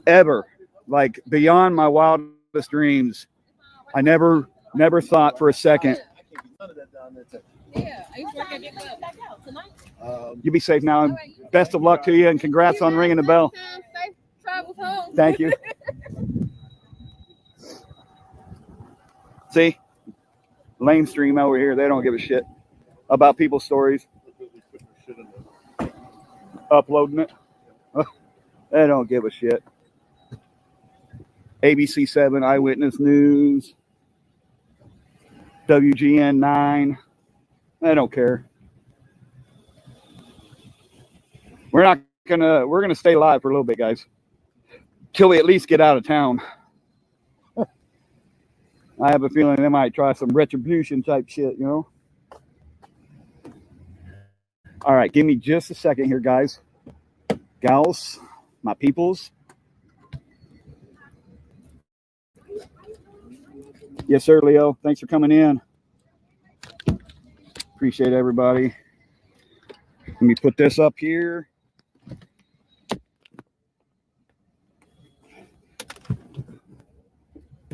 S3: Ever. Like beyond my wildest dreams. I never thought for a second. You be safe now. Best of luck to you and congrats on ringing the bell. Thank you. See? Lame stream over here. They don't give a shit about people's stories. Uploading it. They don't give a shit. ABC 7 Eyewitness News. WGN 9. I don't care. We're gonna stay live for a little bit, guys. Till we at least get out of town. I have a feeling they might try some retribution type shit, you know? All right, give me just a second here, guys. Gals, my peoples. Yes, sir, Leo. Thanks for coming in. Appreciate everybody. Let me put this up here.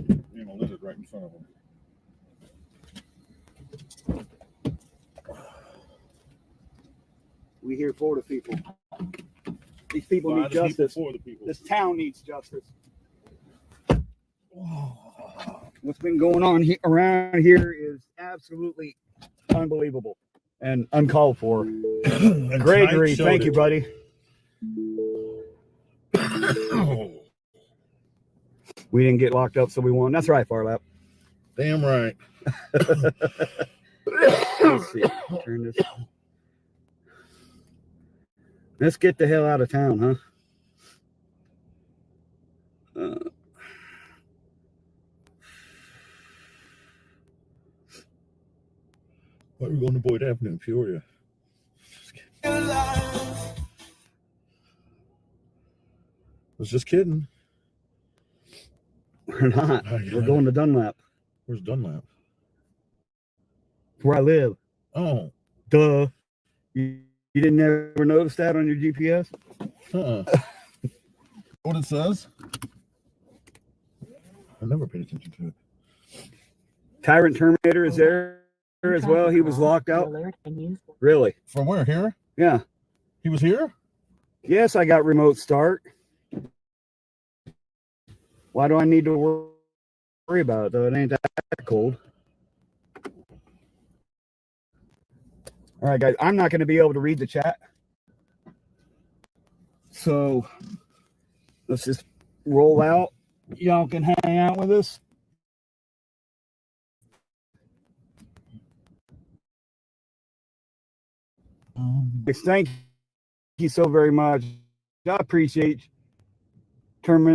S10: And a lizard right in front of them.
S3: We here for the people. These people
S10: By
S3: need
S10: the people,
S3: justice.
S10: for the people.
S3: This town needs justice. What's been going on around here is absolutely unbelievable and uncalled for.
S10: And
S3: Gregory,
S10: tonight
S3: thank
S10: showed
S3: you,
S10: it.
S3: buddy. We didn't get locked up, so we won. That's right, Farlap.
S10: Damn right.
S3: Let's see. Turn this. Let's get the hell out of town, huh?
S10: Why are we going to Boyd Avenue in Peoria? I was just kidding.
S3: We're not. We're going to Dunlap.
S10: Where's Dunlap?
S3: Where I live.
S10: Oh.
S3: Duh. You didn't ever notice that on your GPS?
S10: What it says? I never paid attention to it.
S3: Tyrant Terminator is there as well. He was locked out. Really?
S10: From where? Here?
S3: Yeah.
S10: He was here?
S3: Yes, I got remote start. Why do I need to worry about it, though? It ain't that cold. All right, guys. I'm not going to be able to read the chat. So let's just roll out. Y'all can hang out with us. Thank you so very much. I appreciate you.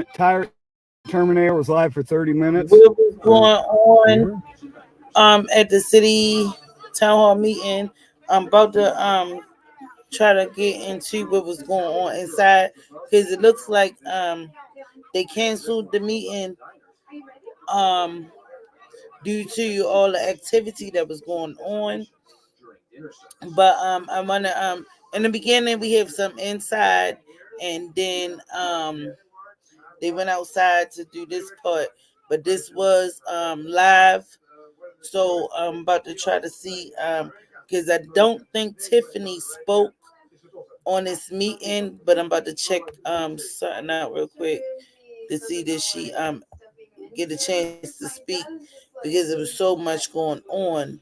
S3: Terminator was live for 30 minutes.
S1: What was going on at the city town hall meeting? I'm about to try to get into what was going on inside because it looks like they canceled the meeting due to all the activity that was going on. But I wanna in the beginning we have some inside and then they went outside to do this part, but this was live. So I'm about to try to see because I don't think Tiffany spoke on this meeting, but I'm about to check something out real quick to see that she get a chance to speak because it was so much going on,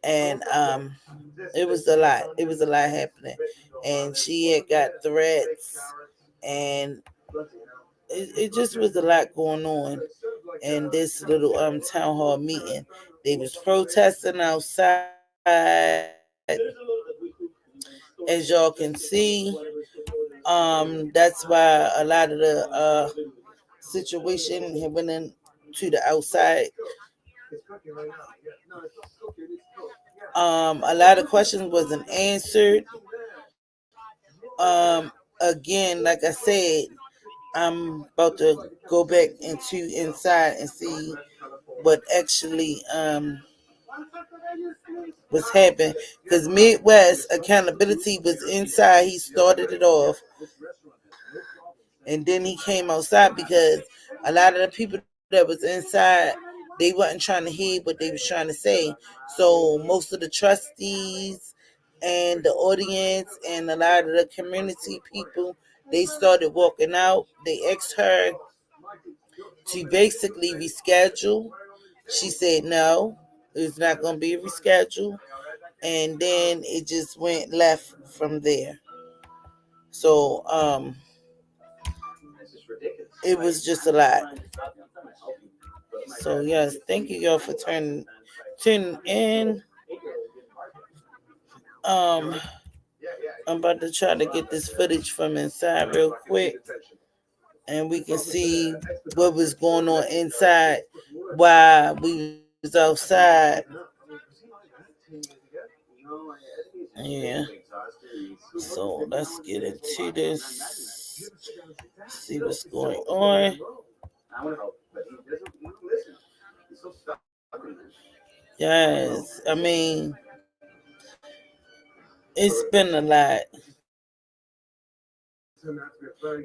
S1: and it was a lot. It was a lot happening, and she had got threats, and it just was a lot going on in this little town hall meeting. They was protesting outside, as y'all can see. That's why a lot of the situation had went into the outside. A lot of questions wasn't answered. Again, like I said, I'm about to go back into inside and see what actually was happening, because Midwest accountability was inside. He started it off, and then he came outside because a lot of the people that was inside, they wasn't trying to hear what they was trying to say. So most of the trustees and the audience and a lot of the community people, they started walking out. They asked her to basically reschedule. She said no, it's not going to be rescheduled, and then it just went left from there. So it was just a lot. So yes, thank you y'all for tuning in. Um, I'm about to try to get this footage from inside real quick, and we can see what was going on inside while we was outside. Yeah. So let's get into this. See what's going on. Yes, I mean, it's been a lot.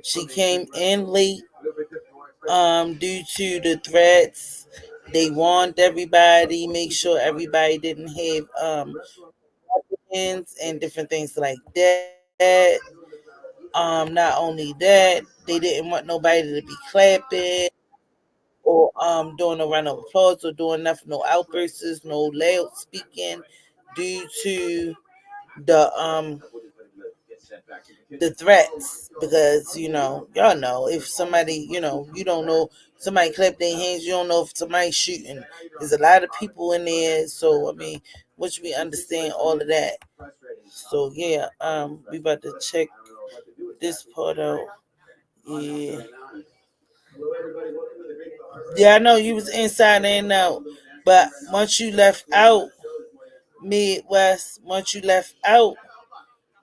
S1: She came in late due to the threats. They warned everybody, make sure everybody didn't have weapons and different things like that. Not only that, they didn't want nobody to be clapping or doing a round of applause or doing nothing, no outbursts, no loud speaking, due to the the threats. Because y'all know, if somebody, you don't know, somebody clap their hands, you don't know if somebody's shooting. There's a lot of people in there, so I mean, which we understand all of that. So yeah, we about to check this part out. Yeah. Yeah, I know you was inside and out, but once you left out Midwest, once you left out,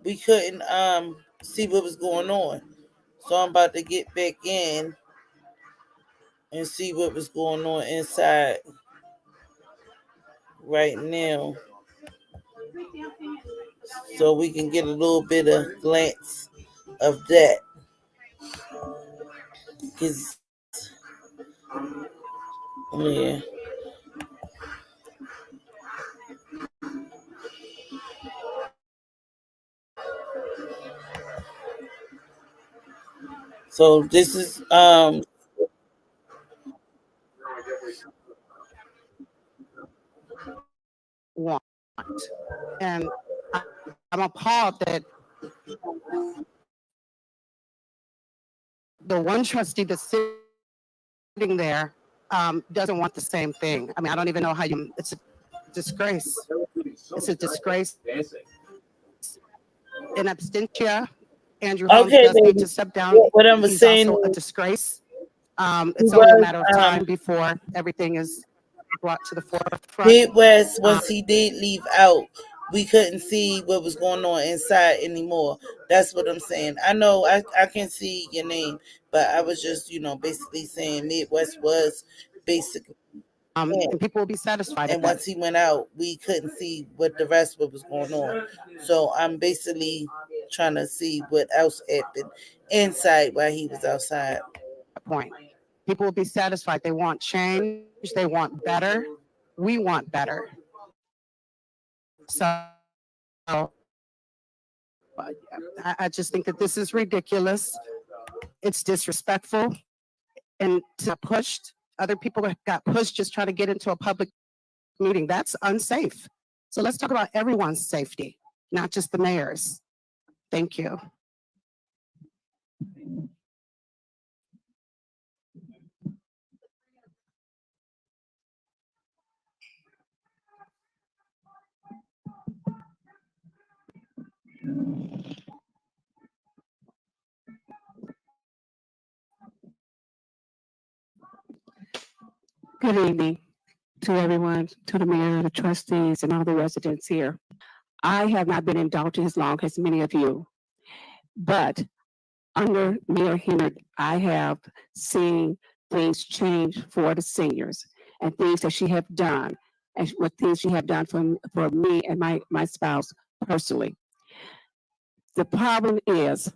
S1: we couldn't see what was going on. So I'm about to get back in and see what was going on inside right now, so we can get a little bit of glance of that. Cause yeah. So this is
S14: want. And I'm appalled that the one trustee that's sitting there doesn't want the same thing. I mean, I don't even know how you, it's a disgrace. It's a disgrace. In absentia, Andrew Holmes
S1: okay,
S14: does need
S1: baby.
S14: to step down.
S1: What I was
S14: He's
S1: saying
S14: also a
S1: is
S14: disgrace.
S1: he
S14: It's only a
S1: was
S14: matter of time before everything is brought to the forefront.
S1: Midwest. Once he did leave out, we couldn't see what was going on inside anymore. That's what I'm saying. I know I can see your name, but I was just, basically saying Midwest was basically in.
S14: And people will be satisfied
S1: And
S14: at that
S1: once he went out, we couldn't see what the rest of what was going on. So I'm basically trying to see what else happened inside while he was outside.
S14: point. People will be satisfied. They want change. They want better. We want better. So I just think that this is ridiculous. It's disrespectful and to pushed. Other people got pushed just trying to get into a public meeting. That's unsafe. So let's talk about everyone's safety, not just the mayor's. Thank you. Good evening to everyone, to the mayor, the trustees, and all the residents here. I have not been in Dolton as long as many of you, but under Mayor Henyard, I have seen things change for the seniors and things that she have done, and what things she have done for me and my spouse personally. The problem is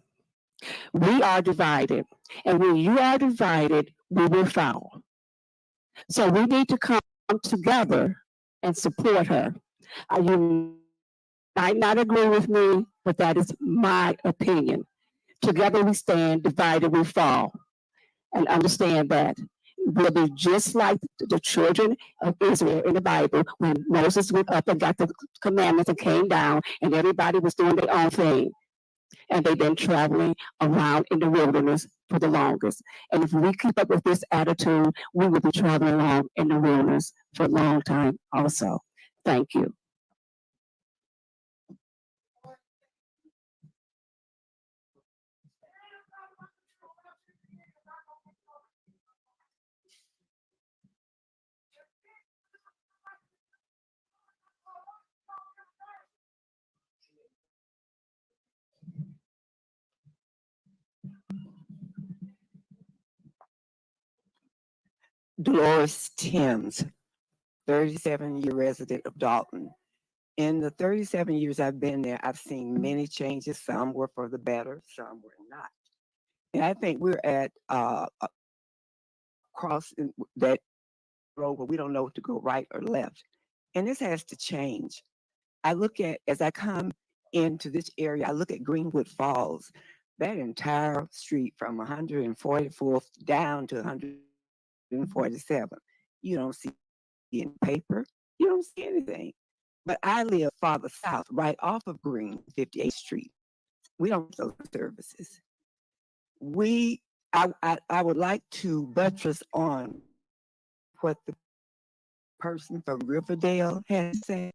S14: we are divided, and when you are divided, we will fall. So we need to come together and support her. You might not agree with me, but that is my opinion. Together we stand, divided we fall. And understand that we'll be just like the children of Israel in the Bible when Moses went up and got the commandments and came down, and everybody was doing their own thing. And they've been traveling around in the wilderness for the longest. And if we keep up with this attitude, we will be traveling around in the wilderness for a long time also. Thank you.
S15: Dolores Timms, 37-year resident of Dolton. In the 37 years I've been there, I've seen many changes. Some were for the better, some were not. And I think we're at a cross that road where we don't know to go right or left. And this has to change. I look at, as I come into this area, I look at Greenwood Falls, that entire street from 144th down to 147. You don't see any paper, you don't see anything. But I live farther south, right off of Green, 58th Street. We don't have those services. I would like to buttress on what the person from Riverdale had said.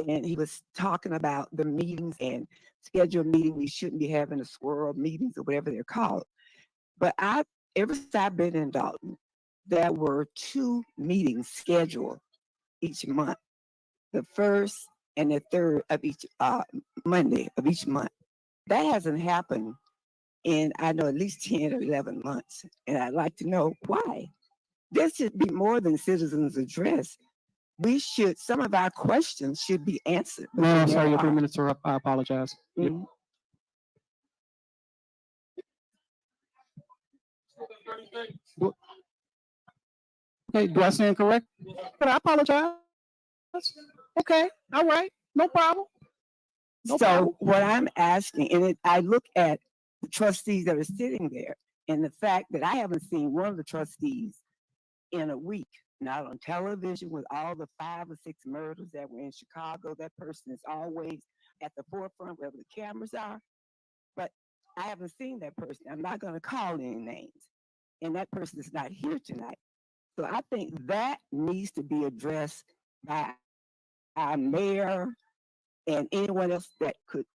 S15: And he was talking about the meetings and scheduled meetings. We shouldn't be having the swirl meetings or whatever they're called. But ever since I've been in Dolton, there were 2 meetings scheduled each month, the 1st and the 3rd of each Monday of each month. That hasn't happened in, I know, at least 10 or 11 months. And I'd like to know why. This should be more than citizens' address. Some of our questions should be answered.
S2: No, sorry, your 3 minutes are up. I apologize.
S15: Mm-hmm.
S2: Okay, do I stand correct? But I apologize. Okay, all right, no problem.
S15: So what I'm asking, and I look at the trustees that are sitting there, and the fact that I haven't seen one of the trustees in a week, not on television with all the 5 or 6 murders that were in Chicago. That person is always at the forefront wherever the cameras are. But I haven't seen that person. I'm not going to call any names. And that person is not here tonight. So I think that needs to be addressed by our mayor and anyone else that could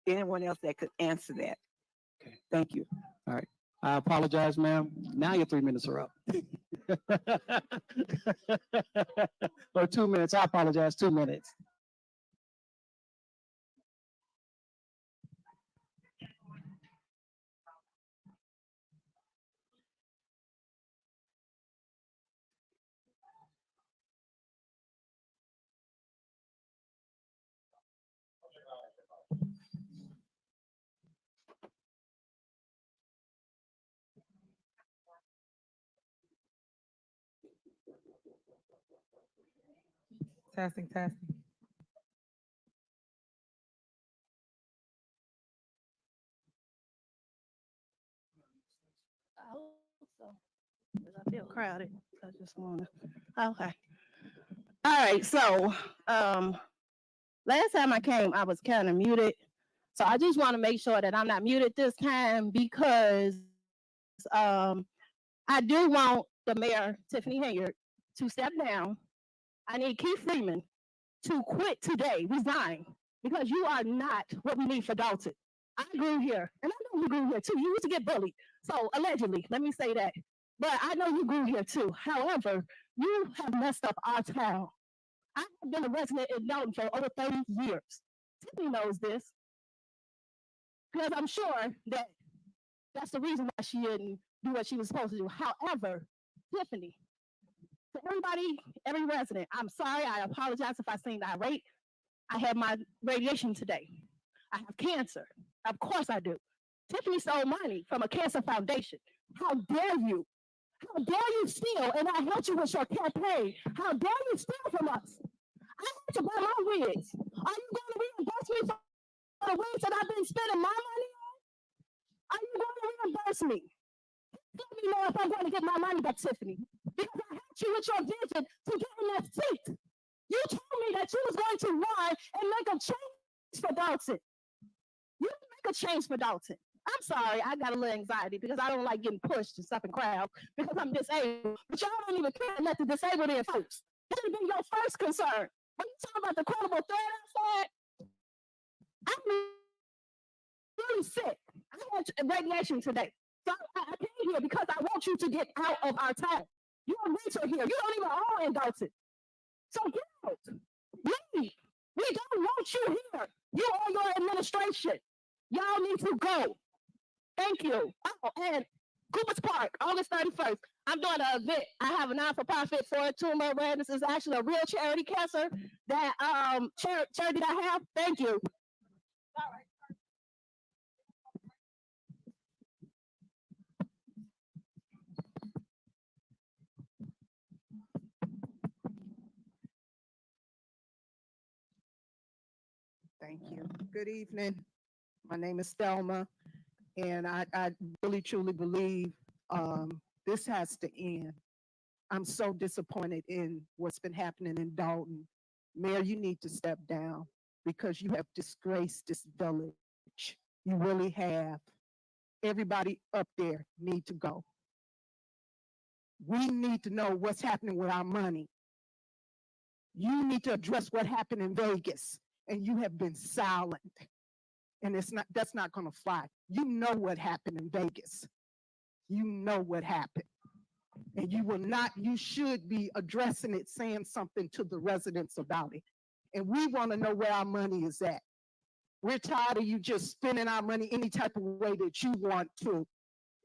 S15: answer that.
S2: Okay.
S15: Thank you.
S2: All right. I apologize, ma'am. Now your 3 minutes are up. Or 2 minutes. I apologize. 2 minutes.
S16: Testing, testing.
S8: I hope so. I feel crowded. I just wanna. Okay. All right. So, um, last time I came, I was kind of muted. So I just want to make sure that I'm not muted this time because I do want the mayor, Tiffany Henyard, to step down. I need Keith Freeman to quit today, resign, because you are not what we need for Dolton. I grew here, and I know you grew here too. You used to get bullied. So allegedly, let me say that. But I know you grew here too. However, you have messed up our town. I have been a resident in Dolton for over 30 years. Tiffany knows this because I'm sure that that's the reason why she didn't do what she was supposed to do. However, Tiffany, to everybody, every resident, I'm sorry. I apologize if I seemed irate. I had my radiation today. I have cancer. Of course I do. Tiffany stole money from a cancer foundation. How dare you? How dare you steal? And I helped you with your campaign. How dare you steal from us? I had to buy my wigs. Are you going to reimburse me for the wigs that I've been spending my money on? Are you going to reimburse me? Let me know if I'm going to get my money back, Tiffany. Because I helped you with your vision to get in that seat. You told me that you was going to run and make a change for Dolton. You make a change for Dolton. I'm sorry, I got a little anxiety because I don't like getting pushed and stuff in crowds because I'm disabled. But y'all don't even care to let the disabled in first. That should be your first concern. When you talk about the credible threat outside, I'm really sick. I had radiation today. So I came here because I want you to get out of our town. You're a renter here. You don't even own in Dolton. So get out. Leave. We don't want you here. You or your administration. Y'all need to go. Thank you. Oh, and Cooper's Park, August 31st. I'm doing an event. I have a non-for-profit for tumor awareness. It's actually a real charity cancer that charity that I have. Thank you. All right.
S17: Thank you. Good evening. My name is Thelma, and I really truly believe this has to end. I'm so disappointed in what's been happening in Dolton. Mayor, you need to step down because you have disgraced this village. You really have. Everybody up there need to go. We need to know what's happening with our money. You need to address what happened in Vegas, and you have been silent. And that's not going to fly. You know what happened in Vegas. You know what happened. And you should be addressing it, saying something to the residents about it. And we want to know where our money is at. We're tired of you just spending our money any type of way that you want to.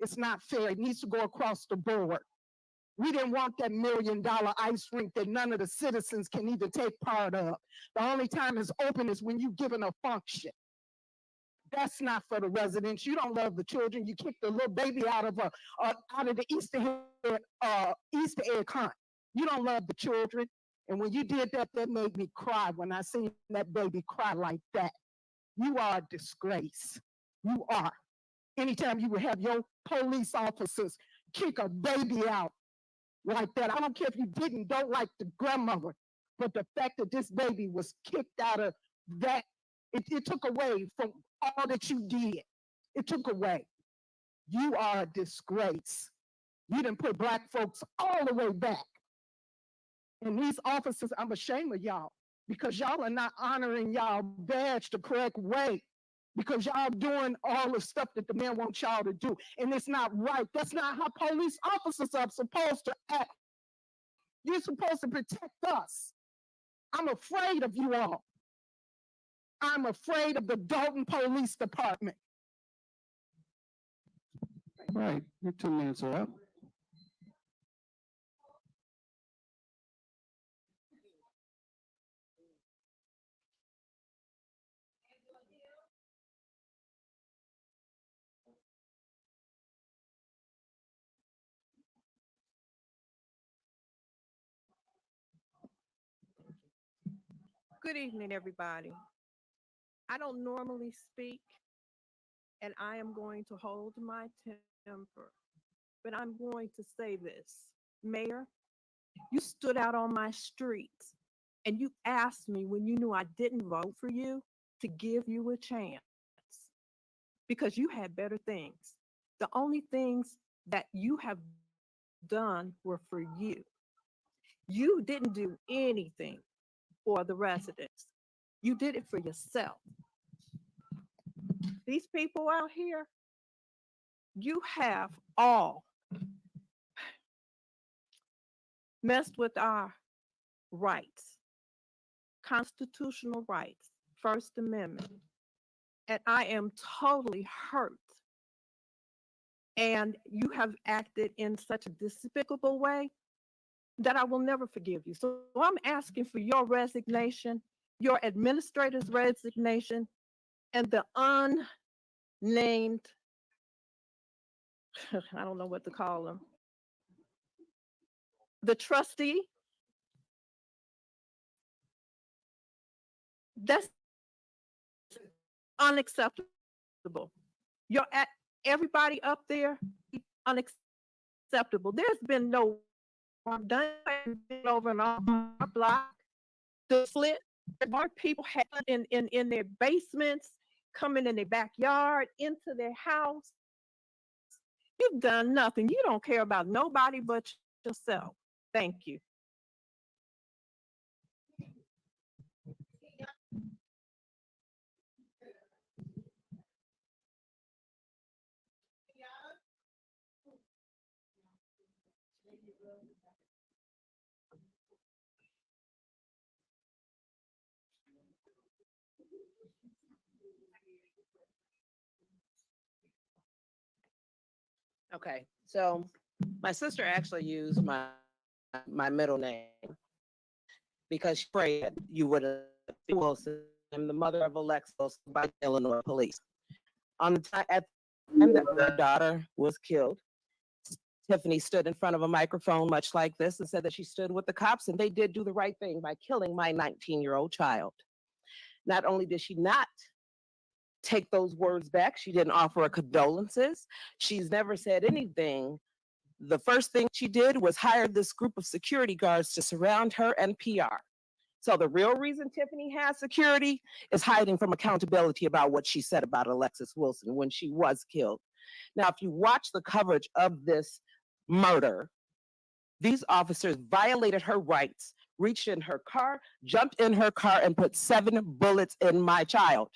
S17: It's not fair. It needs to go across the board. We didn't want that $1 million ice rink that none of the citizens can even take part of. The only time it's open is when you're giving a function. That's not for the residents. You don't love the children. You kicked the little baby out of the Easter egg hunt. You don't love the children. And when you did that, that made me cry when I seen that baby cry like that. You are a disgrace. You are. Anytime you would have your police officers kick a baby out like that, I don't care if you don't like the grandmother, but the fact that this baby was kicked out of that, it took away from all that you did. It took away. You are a disgrace. You didn't put Black folks all the way back. And these officers, I'm ashamed of y'all because y'all are not honoring y'all badge the correct way because y'all doing all the stuff that the man wants y'all to do. And it's not right. That's not how police officers are supposed to act. You're supposed to protect us. I'm afraid of you all. I'm afraid of the Dolton Police Department.
S14: Right, your 2 minutes are up.
S18: Good evening, everybody. I don't normally speak, and I am going to hold my temper. and I'm going to say this, Mayor, you stood out on my streets and you asked me when you knew I didn't vote for you to give you a chance because you had better things. The only things that you have done were for you. You didn't do anything for the residents. You did it for yourself. These people out here, you have all messed with our rights, constitutional rights, First Amendment. And I am totally hurt. And you have acted in such a despicable way that I will never forgive you. So I'm asking for your resignation, your administrator's resignation, and the unnamed, I don't know what to call them, the trustee. That's unacceptable. You're at everybody up there, unacceptable. There's been no harm done over in our block. The split, more people had in their basements, coming in their backyard, into their house. You've done nothing. You don't care about nobody but yourself. Thank you.
S6: Okay, so my sister actually used my middle name because she prayed that you would have Wilson. I'm the mother of Alexa Wilson by the Illinois police. On the time at the time that my daughter was killed, Tiffany stood in front of a microphone much like this and said that she stood with the cops and they did do the right thing by killing my 19-year-old child. Not only did she not take those words back, she didn't offer her condolences. She's never said anything. The first thing she did was hire this group of security guards to surround her and PR. So the real reason Tiffany has security is hiding from accountability about what she said about Alexis Wilson when she was killed. Now, if you watch the coverage of this murder, these officers violated her rights, reached in her car, jumped in her car, and put 7 bullets in my child,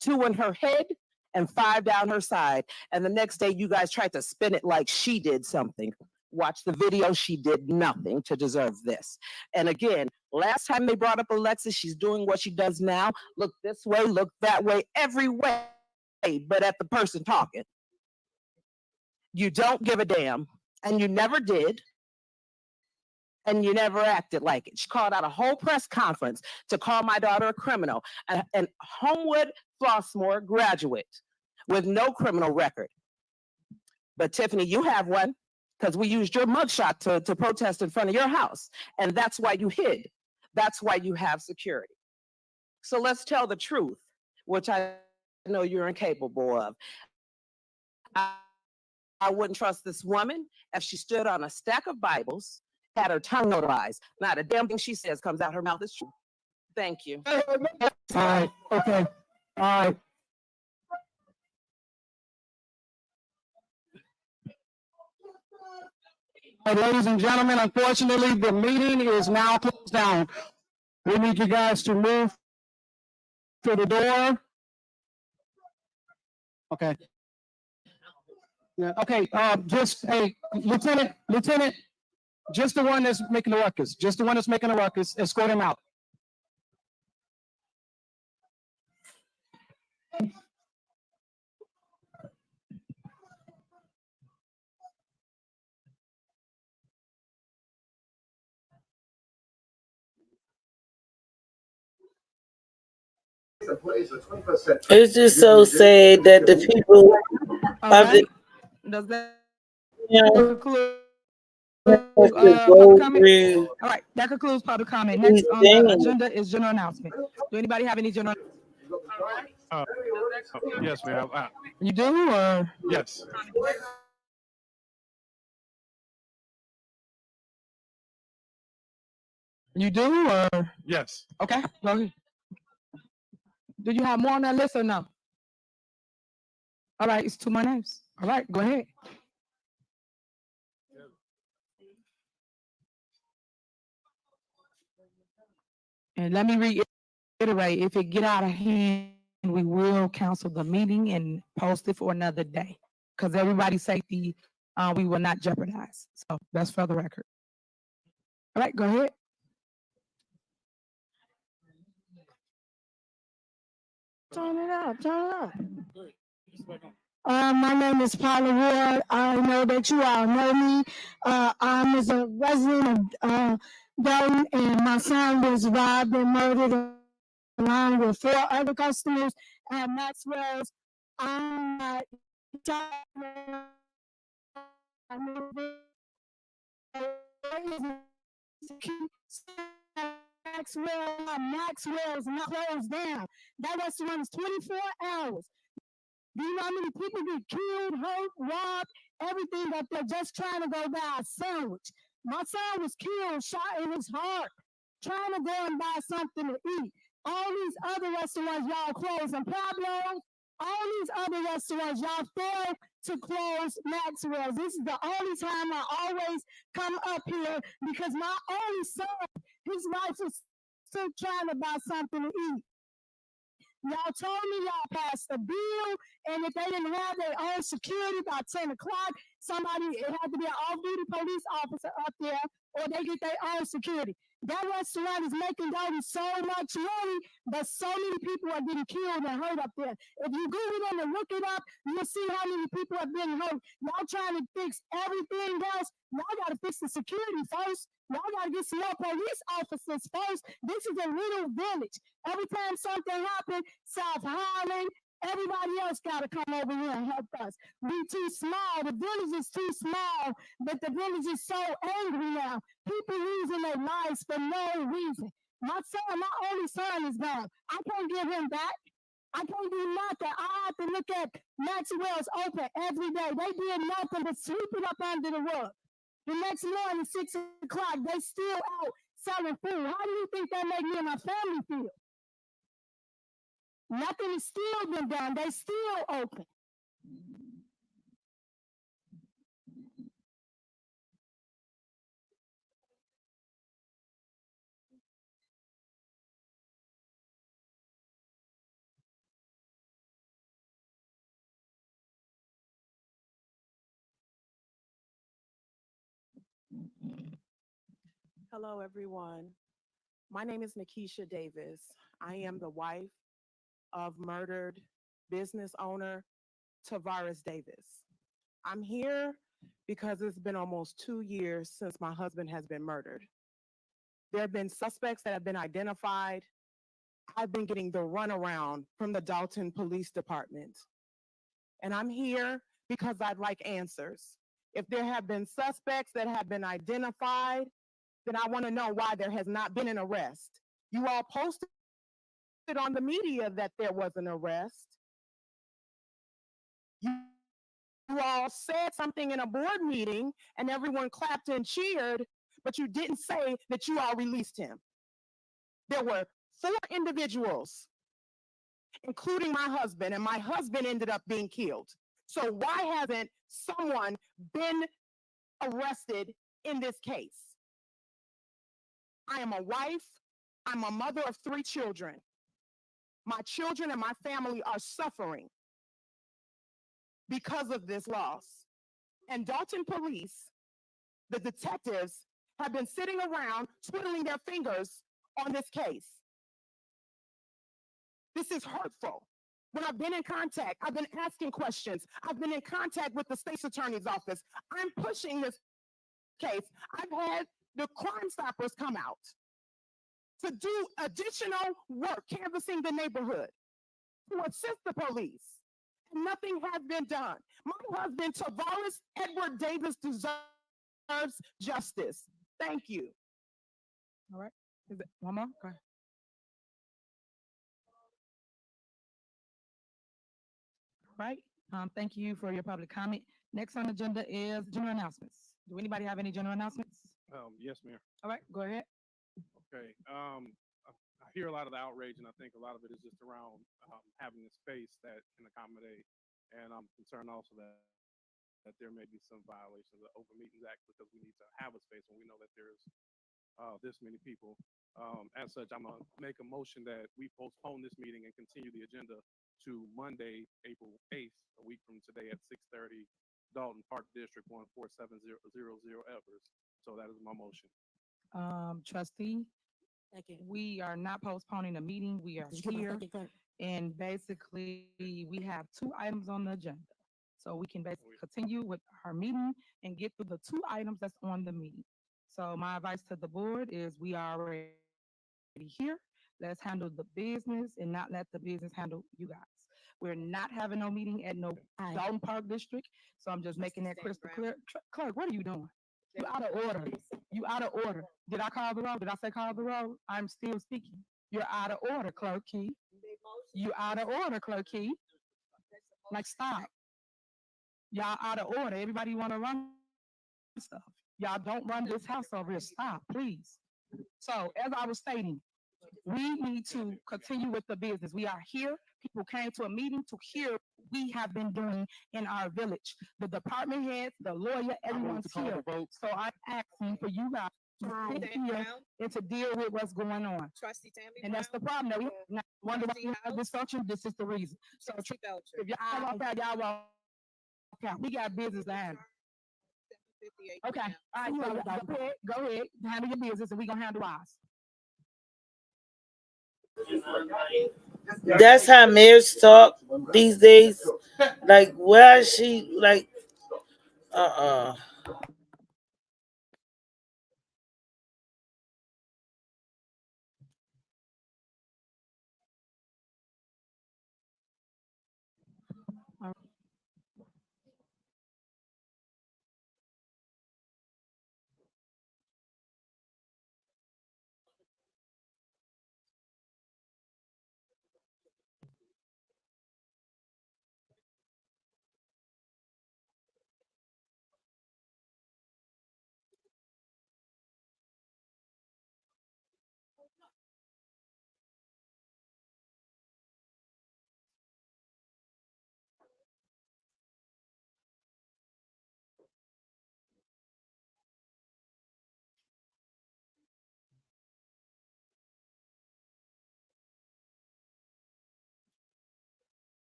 S6: 2 in her head and 5 down her side. And the next day, you guys tried to spin it like she did something. Watch the video. She did nothing to deserve this. And again, last time they brought up Alexis, she's doing what she does now. Look this way, look that way, every way, but at the person talking. You don't give a damn, and you never did, and you never acted like it. She called out a whole press conference to call my daughter a criminal, an Homewood Flossmoor graduate with no criminal record. But Tiffany, you have one, because we used your mugshot to protest in front of your house, and that's why you hid. That's why you have security. So let's tell the truth, which I know you're incapable of. I wouldn't trust this woman if she stood on a stack of Bibles, had her tongue notarized. Not a damn thing she says comes out her mouth is true. Thank you.
S2: All right, okay, all right. All right, ladies and gentlemen, unfortunately, the meeting is now closed down. We need you guys to move to the door. Okay. Yeah, okay, just, hey, Lieutenant, just the one that's making the ruckus, escort him out.
S1: It's just so sad that the people of the
S16: Does that
S1: conclude
S16: public comment? All right, that concludes public comment. Next on the agenda is general announcement. Do anybody have any general?
S10: Yes, we have.
S16: You do, or?
S10: Yes.
S16: You do, or?
S10: Yes.
S16: Okay, go ahead. Do you have more on that list or no? All right, it's 2 more names. All right, go ahead. And let me reiterate, if it get out of hand, we will cancel the meeting and post it for another day. Because everybody's safety, we will not jeopardize. So that's for the record. All right, go ahead.
S19: Turn it up, turn it up. My name is Paula Ward. I know that you all know me. I'm as a resident of Dolton, and my son was robbed and murdered along with 4 other customers at Maxwell's. I'm not Maxwell's not closed down. That restaurant is 24 hours. Do you know how many people get killed, hurt, robbed, everything up there just trying to go buy a sandwich? My son was killed, shot in his heart, trying to go and buy something to eat. All these other restaurants y'all close, and Pablo's, all these other restaurants y'all fail to close Maxwell's. This is the only time I always come up here because my only son, his wife is still trying to buy something to eat. Y'all told me y'all passed the bill, and if they didn't have their own security by 10 o'clock, it had to be an off-duty police officer up there, or they get their own security. That restaurant is making Dolton so much money, but so many people are getting killed and hurt up there. If you Google them and look it up, you'll see how many people have been hurt. Y'all trying to fix everything else. Y'all got to fix the security first. Y'all got to get some more police officers first. This is a little village. Every time something happens, South Highland, everybody else got to come over here and help us. We too small. The village is too small, but the village is so angry now. People losing their lives for no reason. My son, my only son is gone. I can't give him back. I can't do nothing. I have to look at Maxwell's open every day. They did nothing but sweep it up under the rug. The next morning, 6 o'clock, they still out selling food. How do you think that make me and my family feel? Nothing has still been done. They still open.
S7: Hello, everyone. My name is Nikisha Davis. I am the wife of murdered business owner Tavares Davis. I'm here because it's been almost 2 years since my husband has been murdered. There have been suspects that have been identified. I've been getting the runaround from the Dolton Police Department. And I'm here because I'd like answers. If there have been suspects that have been identified, then I want to know why there has not been an arrest. You all posted on the media that there was an arrest. You all said something in a board meeting and everyone clapped and cheered, but you didn't say that you all released him. There were 4 individuals, including my husband, and my husband ended up being killed. So why hasn't someone been arrested in this case? I am a wife. I'm a mother of 3 children. My children and my family are suffering because of this loss. And Dolton Police, the detectives, have been sitting around twiddling their fingers on this case. This is hurtful. When I've been in contact, I've been asking questions. I've been in contact with the state's attorney's office. I'm pushing this case. I've had the Crime Stoppers come out to do additional work canvassing the neighborhood to assist the police. And nothing has been done. My husband, Tavares Edward Davis, deserves justice. Thank you.
S16: All right. Is it one more? Go ahead. Right. Thank you for your public comment. Next on the agenda is general announcements. Do anybody have any general announcements?
S10: Yes, Mayor.
S16: All right, go ahead.
S9: Okay. I hear a lot of the outrage, and I think a lot of it is just around having a space that can accommodate. And I'm concerned also that there may be some violations of the Open Meetings Act because we need to have a space when we know that there's this many people. As such, I'm gonna make a motion that we postpone this meeting and continue the agenda to Monday, April 8th, a week from today at 6:30, Dalton Park District 14700 Evers. So that is my motion.
S16: Trustee, we are not postponing the meeting. We are here. And basically, we have two items on the agenda. So we can basically continue with our meeting and get through the two items that's on the meeting. So my advice to the board is we are already here. Let's handle the business and not let the business handle you guys. We're not having no meeting at no Dalton Park District. So I'm just making that crystal clear. Clerk, what are you doing? You out of order. You out of order. Did I call the roll? Did I say call the roll? I'm still speaking. You're out of order, Clerk Key. You out of order, Clerk Key. Like, stop. Y'all out of order. Everybody want to run stuff. Y'all don't run this house over here. Stop, please. So, as I was stating, we need to continue with the business. We are here. People came to a meeting to hear what we have been doing in our village. The department heads, the lawyer, everyone's here. So I'm asking for you guys to sit here and to deal with what's going on. And that's the problem. That we wonder why we have dysfunction. This is the reason. So if y'all walk out, y'all walk out. We got business to handle. Okay. All right. So go ahead. Handle your business, and we're gonna handle ours.
S1: That's how mayors talk these days. Like, where is she? Like, uh.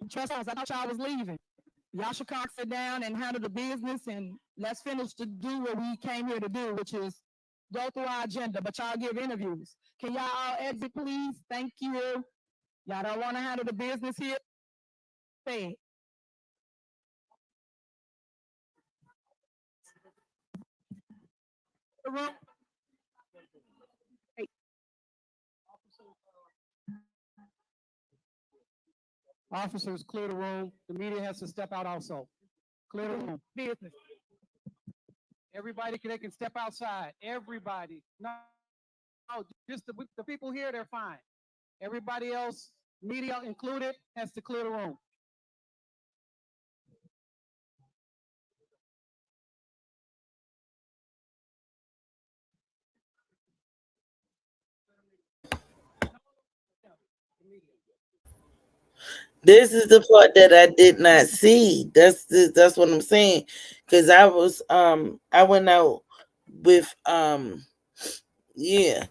S16: Trust us, I thought y'all was leaving. Y'all should come sit down and handle the business, and let's finish to do what we came here to do, which is go through our agenda, but y'all give interviews. Can y'all all exit, please? Thank you. Y'all don't want to handle the business here? Say it. The room. Hey.
S20: Officers, clear the room. The media has to step out also. Clear the room.
S16: Business.
S20: Everybody they can step outside. Everybody. No, just the people here, they're fine. Everybody else, media included, has to clear the room.
S1: This is the part that I did not see. That's what I'm saying. Cause I went out with yeah.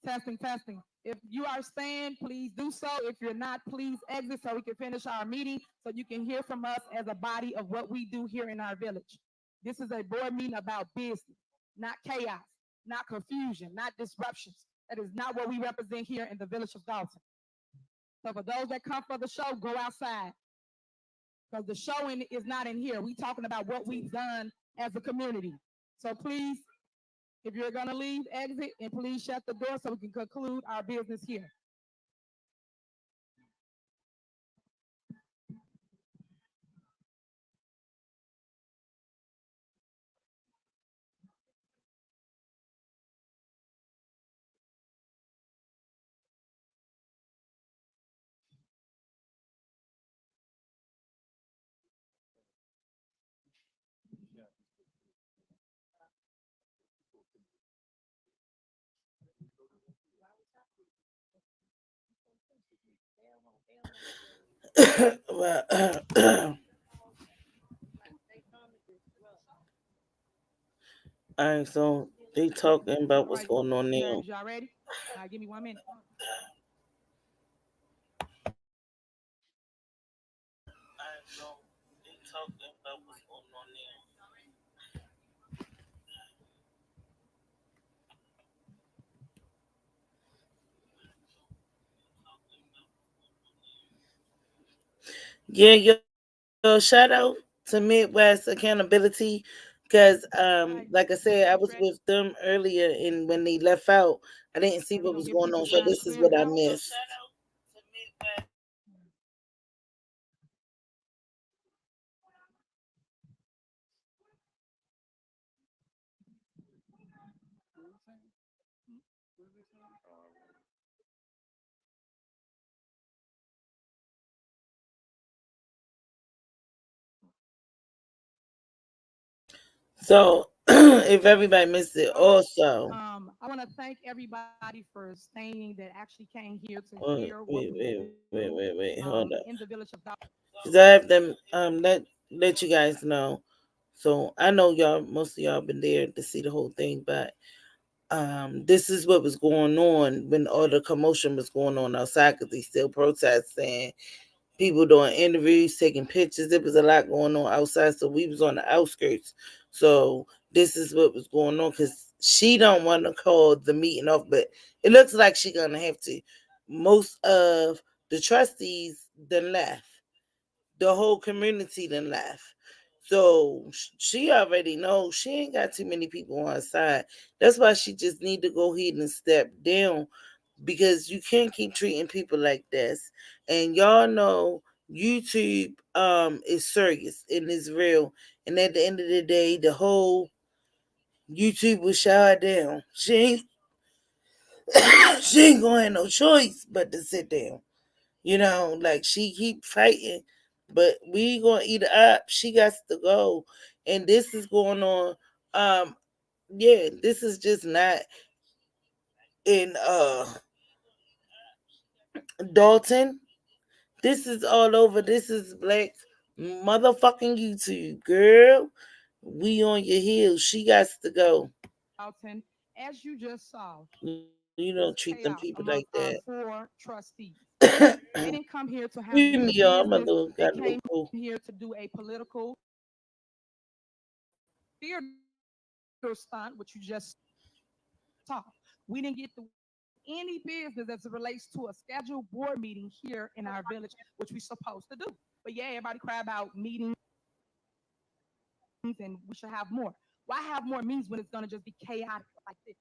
S16: Testing, testing. If you are staying, please do so. If you're not, please exit so we can finish our meeting so you can hear from us as a body of what we do here in our village. This is a board meeting about business, not chaos, not confusion, not disruptions. That is not what we represent here in the village of Dolton. So for those that come for the show, go outside. because the showing is not in here. We talking about what we've done as a community. So please, if you're gonna leave, exit, and please shut the door so we can conclude our business here.
S1: Well, all right, so they talking about
S16: All
S1: what's
S16: right,
S1: going on now.
S16: nerds, y'all ready? Give me 1 minute.
S1: All right, so they talking about what's going on now. Yeah, yo, shout out to Midwest Accountability because, like I said, I was with them earlier, and when they left out, I didn't see
S16: We're
S1: what
S16: gonna
S1: was
S16: give
S1: going
S16: people
S1: on, so
S16: time to
S1: this is
S16: clear
S1: what
S16: the
S1: I
S16: house.
S1: missed. So, if everybody missed it, also,
S16: I want to thank everybody for staying that actually came here to
S1: wait,
S16: hear what
S1: wait,
S16: we
S1: wait,
S16: do
S1: hold
S16: in
S1: up,
S16: the village of Dolton.
S1: because I have them let you guys know. So I know y'all, most of y'all been there to see the whole thing, but this is what was going on when all the commotion was going on outside because they still protesting, people doing interviews, taking pictures. There was a lot going on outside, so we was on the outskirts. So this is what was going on because she don't want to call the meeting off, but it looks like she gonna have to. Most of the trustees then left, the whole community then left. So she already knows she ain't got too many people on her side. That's why she just need to go ahead and step down because you can't keep treating people like this. And y'all know YouTube is serious and is real. And at the end of the day, the whole YouTube will shut her down. She ain't gonna have no choice but to sit down. Like she keep fighting, but we gonna eat her up. She got to go, and this is going on. Um, yeah, this is just not in Dolton. This is all over. This is black motherfucking YouTube, girl. We on your heels. She got to go.
S16: Dolton, as you just saw,
S1: You don't treat them people like
S16: chaos
S1: that.
S16: among our four trustees. They didn't come here to have
S1: Excuse me,
S16: good
S1: y'all. My
S16: business.
S1: little
S16: They
S1: got a little
S16: came
S1: cool.
S16: here to do a political theater stunt, which you just saw. We didn't get to any business as it relates to a scheduled board meeting here in our village, which we're supposed to do. But yeah, everybody cry about meetings and we should have more. Why have more meetings when it's going to just be chaotic like this?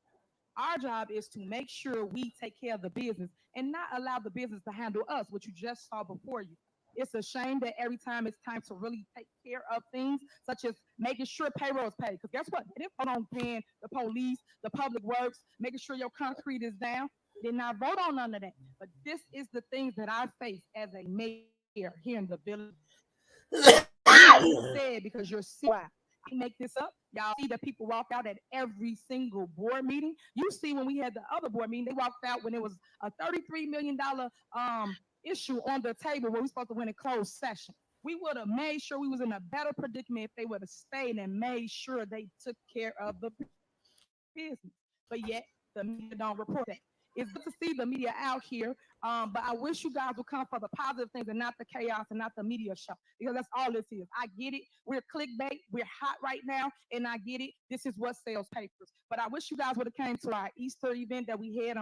S16: Our job is to make sure we take care of the business and not allow the business to handle us, which you just saw before you. It's a shame that every time it's time to really take care of things, such as making sure payroll is paid. Because guess what? They didn't vote on paying the police, the public works, making sure your concrete is down. They did not vote on none of that. But this is the things that I face as a mayor here in the village. Said because you're seeing why. I make this up. Y'all see that people walk out at every single board meeting. You see when we had the other board meeting, they walked out when it was a $33 million issue on the table where we supposed to win a closed session. We would have made sure we was in a better predicament if they would have stayed and made sure they took care of the business. But yet the media don't report that. It's good to see the media out here, but I wish you guys would come for the positive things and not the chaos and not the media show because that's all this is. I get it. We're clickbait. We're hot right now, and I get it. This is what sells papers. But I wish you guys would have came to our Easter event that we had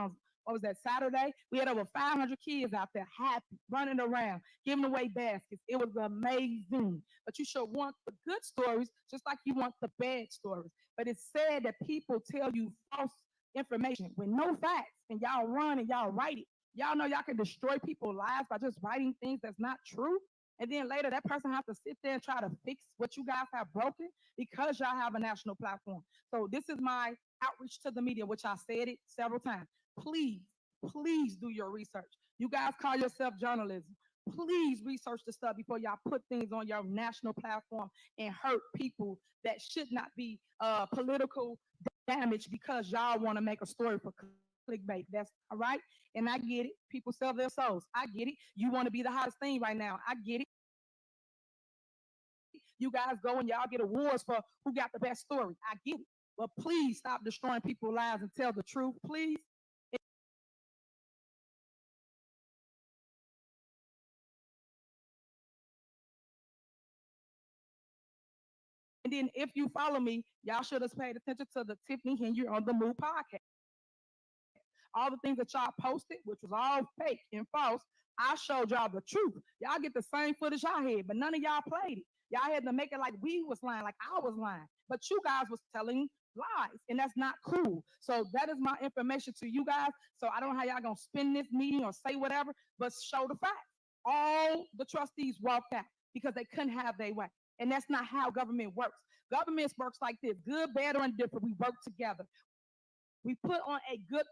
S16: what was that, Saturday? We had over 500 kids out there happy, running around, giving away baskets. It was amazing. But you should want the good stories just like you want the bad stories. But it's sad that people tell you false information with no facts, and y'all run and y'all write it. Y'all know y'all can destroy people's lives by just writing things that's not true. And then later that person have to sit there and try to fix what you guys have broken because y'all have a national platform. So this is my outreach to the media, which I said it several times. Please, please do your research. You guys call yourself journalism. Please research the stuff before y'all put things on your national platform and hurt people that should not be political damage because y'all want to make a story for clickbait. That's all right. And I get it. People sell their souls. I get it. You want to be the hottest thing right now. I get it. You guys go and y'all get awards for who got the best story. I get it. But please stop destroying people's lives and tell the truth, please. And then if you follow me, y'all should have paid attention to the Tiffany Henyard on the Move podcast. All the things that y'all posted, which was all fake and false, I showed y'all the truth. Y'all get the same footage I had, but none of y'all played it. Y'all had to make it like we was lying, like I was lying. But you guys was telling lies, and that's not cool. So that is my information to you guys. So I don't know how y'all gonna spin this meeting or say whatever, but show the facts. All the trustees walked out because they couldn't have their way. And that's not how government works. Government works like this: good, bad, or indifferent. We work together. We put on a good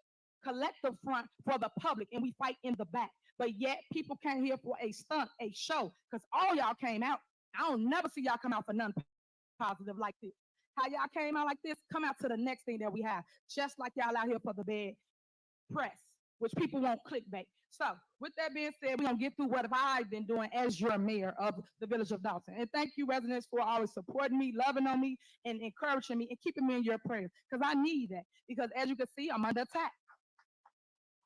S16: collective front for the public, and we fight in the back. But yet people came here for a stunt, a show, because all y'all came out. I don't never see y'all come out for nothing positive like this. How y'all came out like this, come out to the next thing that we have, just like y'all out here for the bad press, which people won't clickbait. So with that being said, we're going to get through what I've been doing as your mayor of the village of Dolton. And thank you, residents, for always supporting me, loving on me, and encouraging me, and keeping me in your prayers, because I need that. Because as you can see, I'm under attack.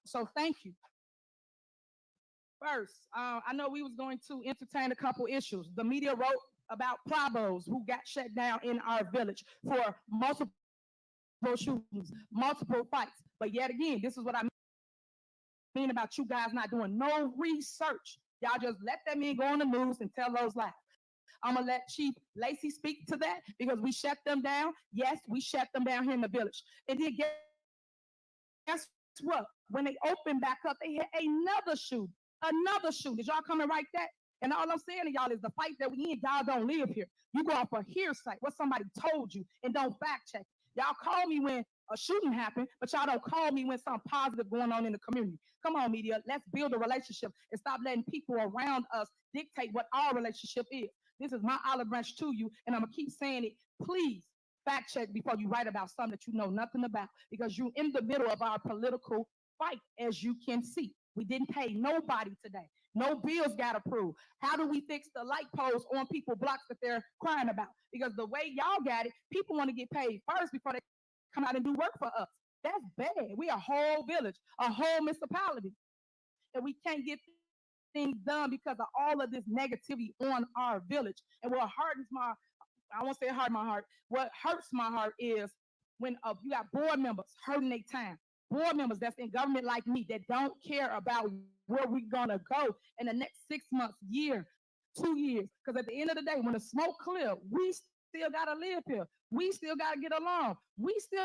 S16: So thank you. First, I know we was going to entertain a couple issues. The media wrote about Plabos who got shut down in our village for multiple shootings, multiple fights. But yet again, this is what I mean about you guys not doing no research. Y'all just let that man go on the news and tell those lies. I'm gonna let Chief Lacey speak to that because we shut them down. Yes, we shut them down here in the village. And then guess what? When they opened back up, they had another shoot. Did y'all come and write that? And all I'm saying to y'all is the fight that we in, y'all don't live here. You go off a hearsay, what somebody told you, and don't fact check. Y'all call me when a shooting happened, but y'all don't call me when something positive going on in the community. Come on, media, let's build a relationship and stop letting people around us dictate what our relationship is. This is my olive branch to you, and I'm gonna keep saying it. Please fact check before you write about something that you know nothing about, because you're in the middle of our political fight, as you can see. We didn't pay nobody today. No bills got approved. How do we fix the light poles on people's blocks that they're crying about? Because the way y'all got it, people want to get paid first before they come out and do work for us. That's bad. We a whole village, a whole municipality, and we can't get things done because of all of this negativity on our village. And what hurts my, I won't say it hurt my heart. What hurts my heart is when you got board members hurting their time. Board members that's in government like me that don't care about where we're gonna go in the next 6 months, year, 2 years. Because at the end of the day, when the smoke clear, we still gotta live here. We still gotta get along. We still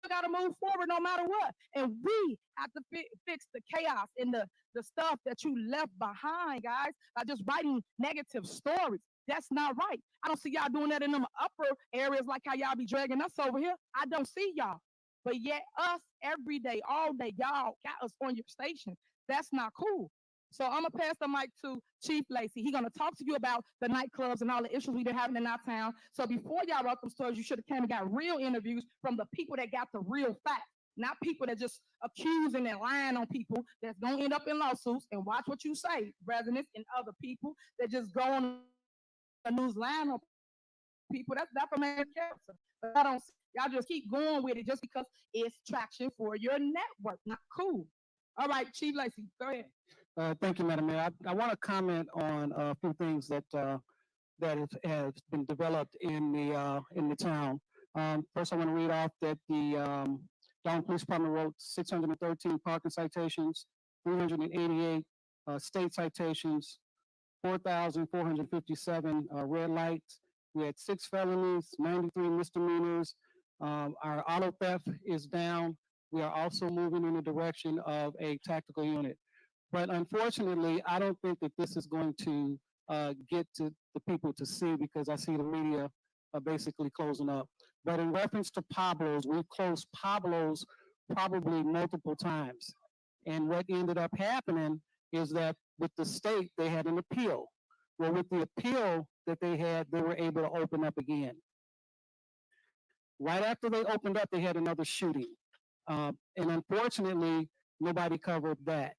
S16: gotta move forward no matter what. And we have to fix the chaos and the stuff that you left behind, guys, by just writing negative stories. That's not right. I don't see y'all doing that in them upper areas like how y'all be dragging us over here. I don't see y'all. But yet us every day, all day, y'all got us on your station. That's not cool. So I'm gonna pass the mic to Chief Lacey. He's gonna talk to you about the nightclubs and all the issues we've been having in our town. So before y'all wrote them stories, you should have came and got real interviews from the people that got the real facts, not people that just accusing and lying on people that's gonna end up in lawsuits. And watch what you say, residents and other people that just go on the news lying on people. That's defamation of character. But I don't. Y'all just keep going with it just because it's traction for your network. Not cool. All right, Chief Lacey, go ahead.
S20: Thank you, Madam Mayor. I want to comment on a few things that has been developed in the town. First, I want to read off that Dolton Police Department wrote 613 parking citations, 388 state citations, 4,457 red lights. We had 6 felonies, 93 misdemeanors. Our auto theft is down. We are also moving in the direction of a tactical unit. But unfortunately, I don't think that this is going to get to the people to see, because I see the media basically closing up. But in reference to Pablo's, we've closed Pablo's probably multiple times. And what ended up happening is that with the state, they had an appeal. Well, with the appeal that they had, they were able to open up again. Right after they opened up, they had another shooting. And unfortunately, nobody covered that.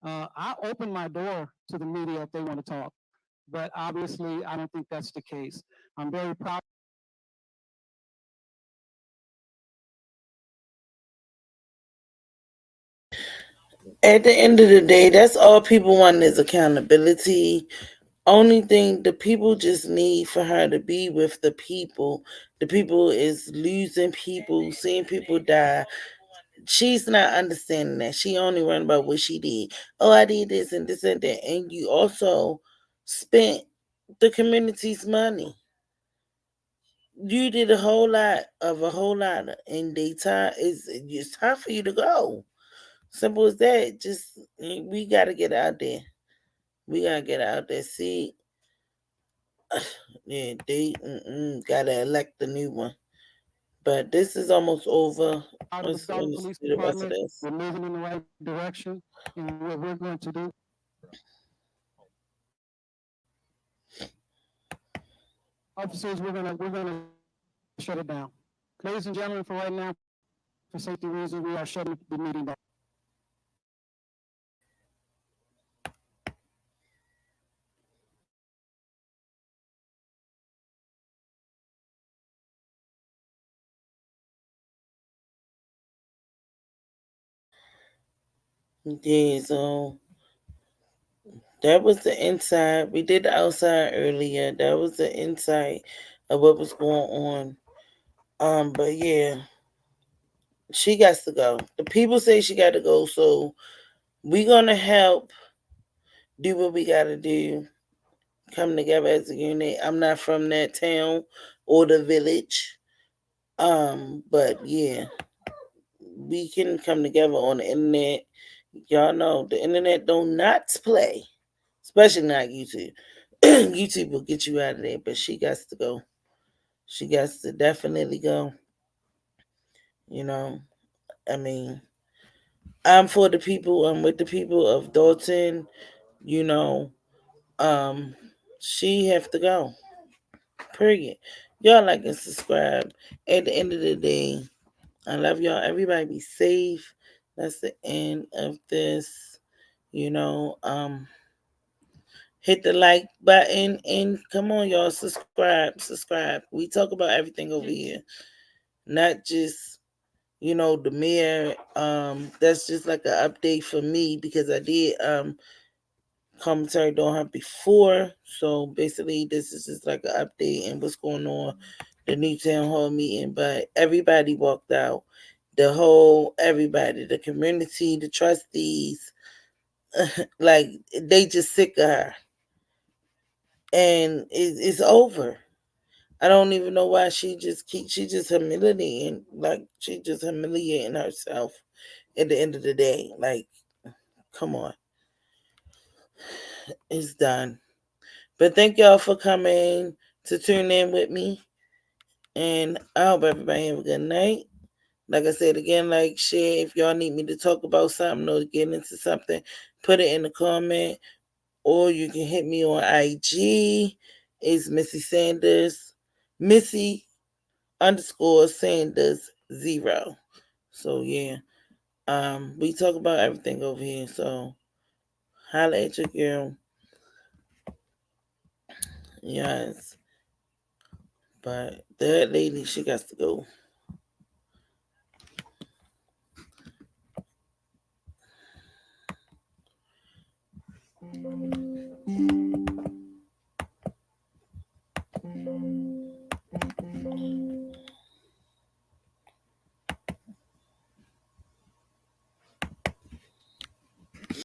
S20: I open my door to the media if they want to talk, but obviously, I don't think that's the case. I'm very proud.
S1: At the end of the day, that's all people want is accountability. Only thing the people just need for her to be with the people. The people is losing people, seeing people die. She's not understanding that. She only worrying about what she did. Oh, I did this and this and that. And you also spent the community's money. You did a whole lot, and they time is it's time for you to go. Simple as that. Just we gotta get out there. We gotta get out there. See, yeah, they gotta elect a new one. But this is almost over.
S20: Out of the
S1: Let's
S20: Dolton Police
S1: see the rest of
S20: Department.
S1: this.
S20: We're moving in the right direction, and what we're going to do. Officers, we're gonna shut it down. Ladies and gentlemen, for right now, for safety reasons, we are shutting the meeting down.
S1: Yeah, so that was the inside. We did the outside earlier. That was the inside of what was going on. But yeah, she got to go. The people say she got to go, so we gonna help do what we gotta do. Come together as a unit. I'm not from that town or the village. But yeah, we can come together on the internet. Y'all know the internet don't not play, especially not YouTube. YouTube will get you out of there, but she got to go. She got to definitely go. You know, I mean, I'm for the people. I'm with the people of Dolton. You know, um, she have to go. Period. Y'all like and subscribe. At the end of the day, I love y'all. Everybody be safe. That's the end of this. You know, hit the like button and come on, y'all. Subscribe. We talk about everything over here, not just the mayor. That's just like an update for me because I did commentary on her before. So basically, this is just like an update and what's going on, the new town hall meeting. But everybody walked out. Everybody, the community, the trustees, like they just sick of her, and it's over. I don't even know why she just humiliating herself at the end of the day. Like, come on, it's done. But thank y'all for coming to tune in with me. And I hope everybody have a good night. Like I said again, like, share. If y'all need me to talk about something or get into something, put it in the comment. Or you can hit me on IG. It's Missy Sanders. Missy underscore Sanders 0. So yeah. We talk about everything over here. So holla at your girl. Yes. But that lady, she got to go.